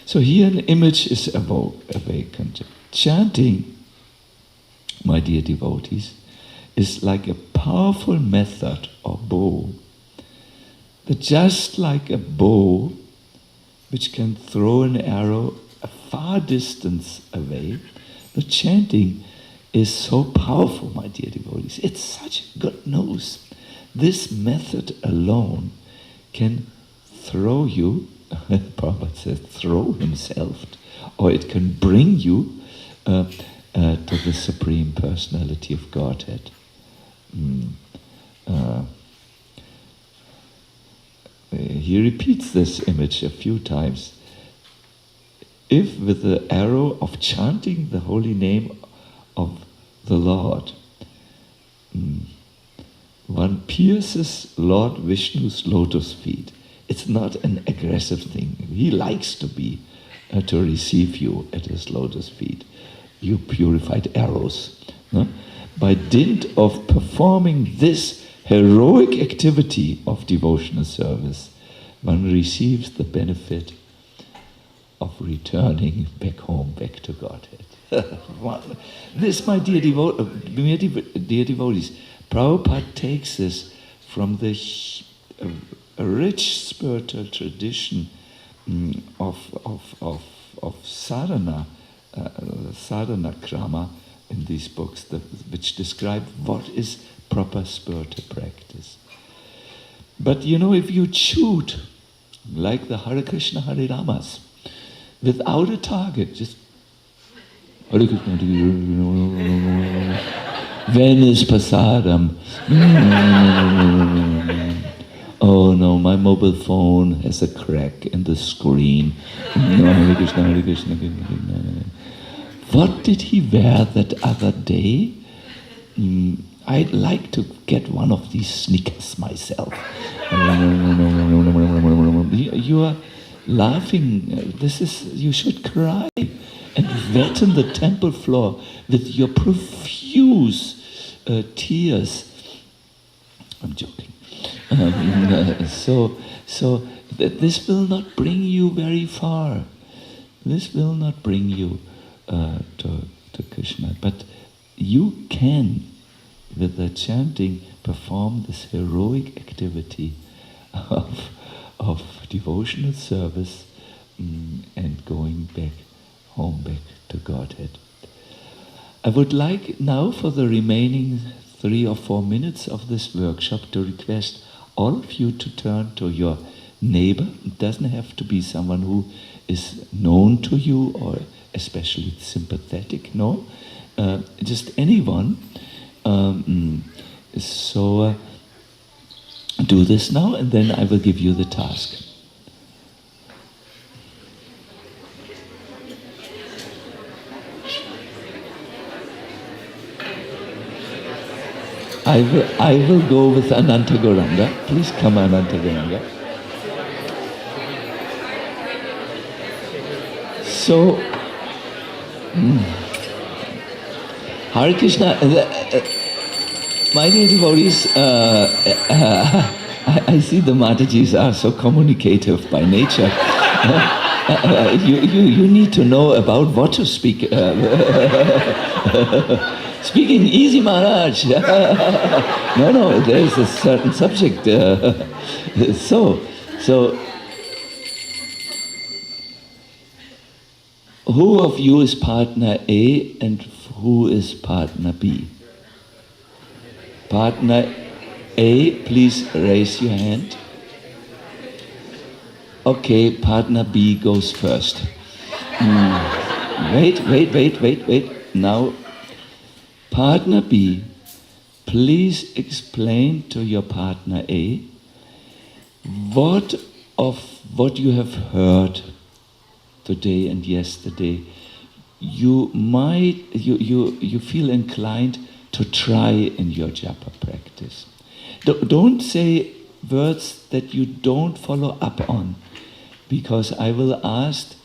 So here an image is awakened. Chanting, my dear devotees, is like a powerful method or bow. That just like a bow, which can throw an arrow a far distance away, the chanting is so powerful, my dear devotees. It's such a good news. This method alone can throw you, Prabhupada says, throw himself, or it can bring you to the Supreme Personality of Godhead. He repeats this image a few times. If with the arrow of chanting the holy name of the Lord, one pierces Lord Vishnu's lotus feet, it's not an aggressive thing. He likes to receive you at his lotus feet. You purified arrows. No? By dint of performing this heroic activity of devotional service, one receives the benefit of returning back home, back to Godhead. This, my dear devotees, Prabhupada takes this from the rich spiritual tradition of sadhana, sadhana krama in these books, which describe what is proper spiritual practice. But if you shoot like the Hare Krishna Hare Ramas without a target, just Hare Krishna, Venice Prasadam. Oh no, my mobile phone has a crack in the screen. Hare Krishna, Hare Krishna. What did he wear that other day? I'd like to get one of these sneakers myself. You are laughing. You should cry and wetten the temple floor with your profuse tears. I'm joking. So this will not bring you very far. This will not bring you to Krishna. But you can, with the chanting, perform this heroic activity of devotional service and going back home, back to Godhead. I would like now, for the remaining 3 or 4 minutes of this workshop to request all of you to turn to your neighbor. It doesn't have to be someone who is known to you or especially sympathetic, no. Just anyone. So do this now, and then I will give you the task. I will go with Ananta Gauranga. Please come, Ananta Gauranga. So, Hare Krishna, my dear devotees, I see the Matajis are so communicative by nature. You need to know about what to speak. Speaking easy, Maharaj. No, there is a certain subject. So, who of you is partner A and who is partner B? Partner A, please raise your hand. Okay, partner B goes first. Wait. Now, partner B, please explain to your partner A what of what you have heard today and yesterday you feel inclined to try in your japa practice. Don't say words that you don't follow up on, because I will ask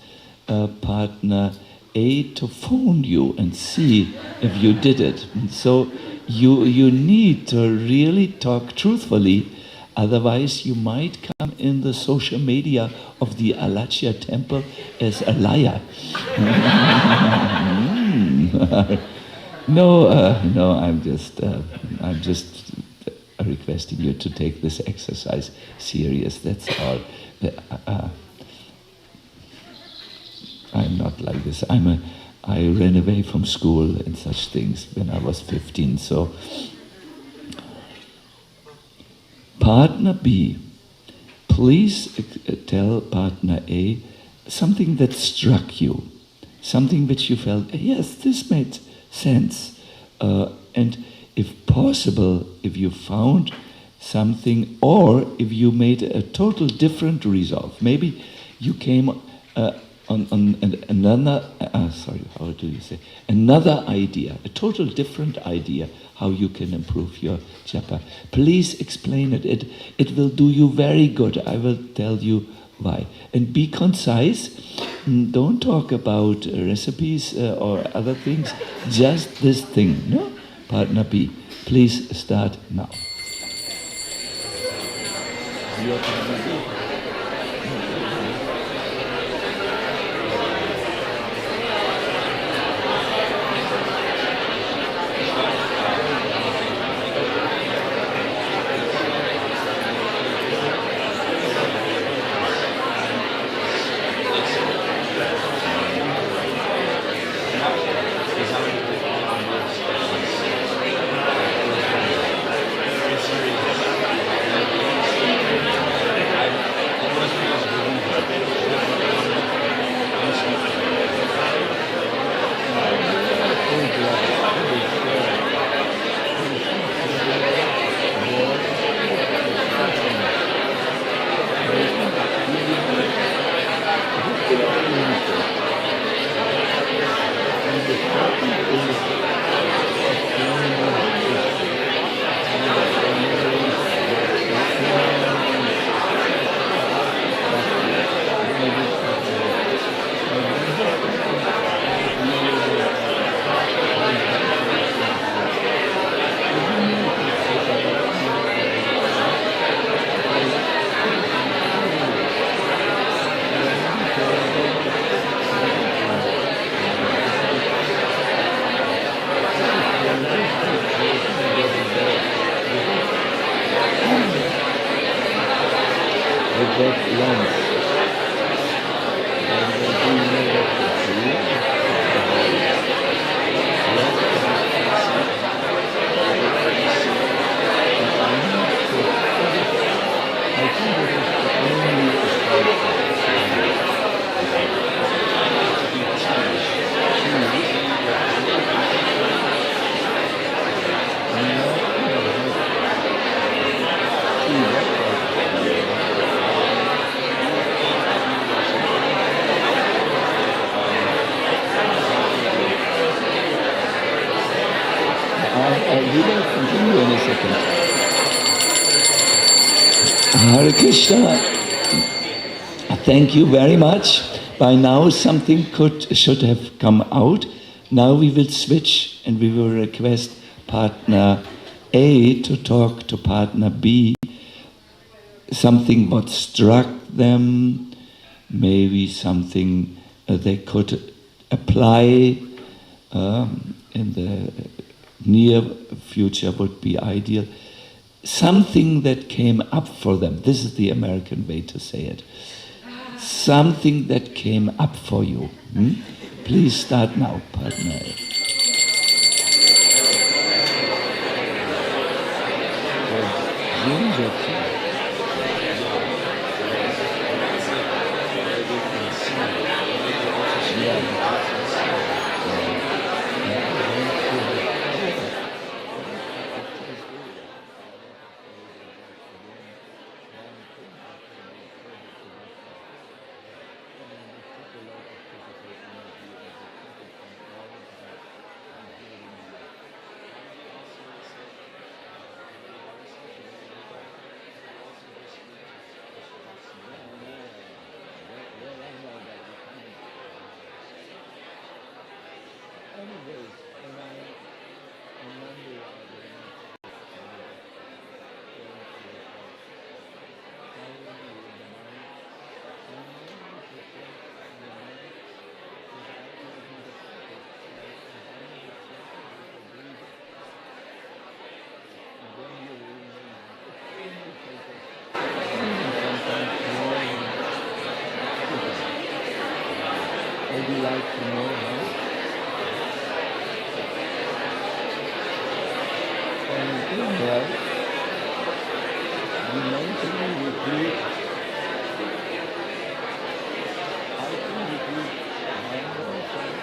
partner A to phone you and see if you did it. And so you need to really talk truthfully, otherwise you might come in the social media of the Alachya temple as a liar. No, I'm just requesting you to take this exercise serious, that's all. I'm not like this. I ran away from school and such things when I was 15, so. Partner B, please tell partner A something that struck you, something which you felt, yes, this made sense. And if possible, if you found something, or if you made a total different resolve, maybe you came on another, another idea, a total different idea, how you can improve your japa. Please explain it. It will do you very good. I will tell you why. And be concise. Don't talk about recipes or other things. Just this thing. No? Partner B, please start now. you in a second. Hare Krishna. Thank you very much. By now something should have come out. Now we will switch and we will request partner A to talk to partner B. Something what struck them, maybe something they could apply in the near future would be ideal. Something that came up for them. This is the American way to say it. Something that came up for you. Please start now, partner A. Would you like to know how? Well, you mentally repeat. I can repeat one more time.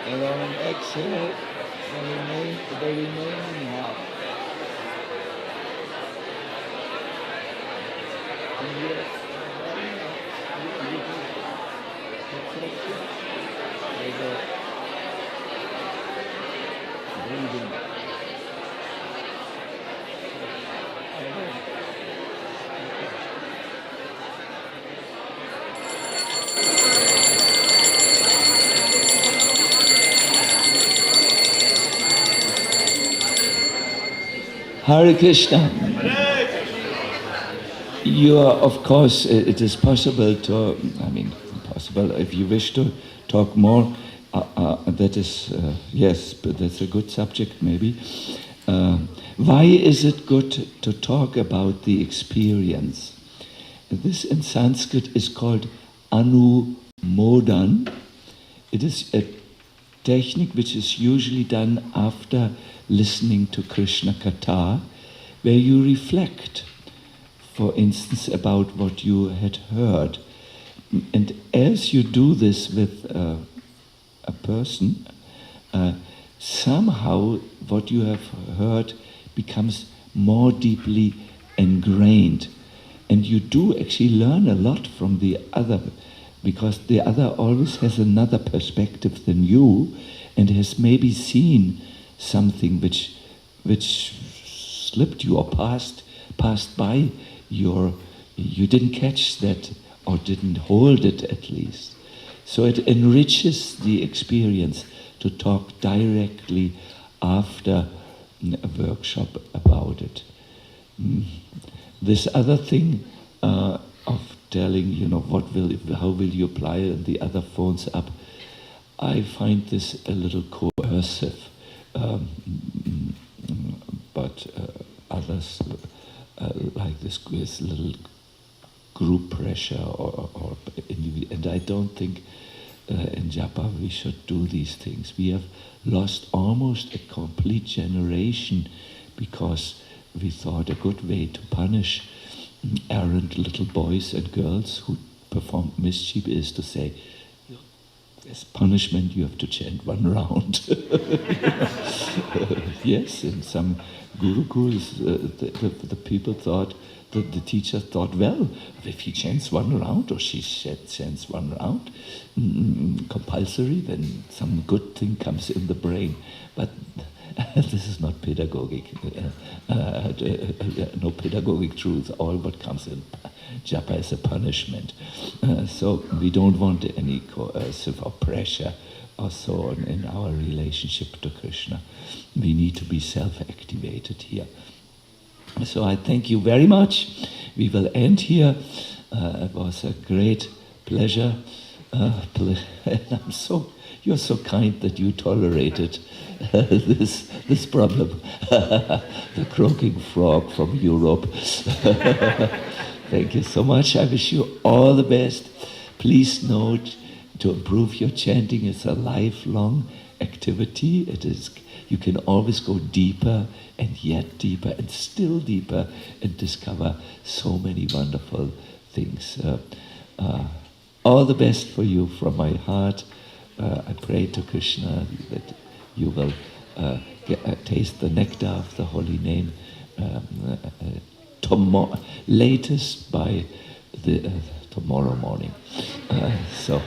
And on an exhale, the remaining half. And yet, breathing. Hare Krishna. You are, of course, it is possible to, possible, if you wish to talk more, that is, yes, but that's a good subject maybe. Why is it good to talk about the experience? This in Sanskrit is called anumodan. It is a technique which is usually done after listening to Krishna Katha, where you reflect, for instance, about what you had heard. And as you do this with a person, somehow what you have heard becomes more deeply ingrained. And you do actually learn a lot from the other, because the other always has another perspective than you, and has maybe seen something which slipped you or passed by you didn't catch that, or didn't hold it at least. So it enriches the experience to talk directly after a workshop about it. This other thing of telling, how will you apply it, and the other phones up, I find this a little coercive. But others like this little group pressure or and I don't think in japa we should do these things. We have lost almost a complete generation because we thought a good way to punish errant little boys and girls who performed mischief is to say, as punishment you have to chant one round. Yes, in some Gurukuls, the people thought, the teacher thought, well, if he chants one round or she chants one round compulsory, then some good thing comes in the brain. But this is not pedagogic, no pedagogic truth. All what comes in japa is a punishment. So we don't want any coercive or pressure or so on in our relationship to Krishna. We need to be self-activated here. So I thank you very much. We will end here. It was a great pleasure. You're so kind that you tolerated this problem. The croaking frog from Europe. Thank you so much. I wish you all the best. Please note, to improve your chanting is a lifelong activity. It is. You can always go deeper and yet deeper and still deeper and discover so many wonderful things. All the best for you from my heart. I pray to Krishna that you will taste the nectar of the holy name latest by the tomorrow morning. So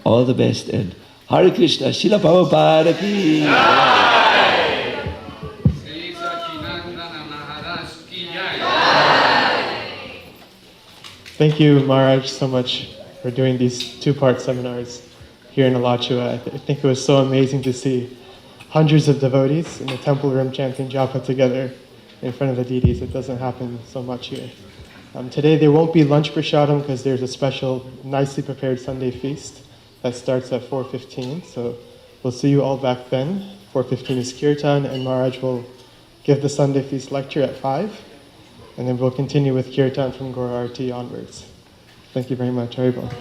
all the best and Hare Krishna, Srila Prabhupada ki jai. Sri Sacinandana Maharaj ki jai. Thank you, Maharaj, so much for doing these two-part seminars here in Alachua. I think it was so amazing to see hundreds of devotees in the temple room chanting japa together in front of the deities. It doesn't happen so much here. Today there won't be lunch prasadam because there's a special, nicely prepared Sunday feast that starts at 4:15. So we'll see you all back then. 4:15 is kirtan, and Maharaj will give the Sunday feast lecture at 5. And then we'll continue with kirtan from Gaura Arati onwards. Thank you very much. Haribol.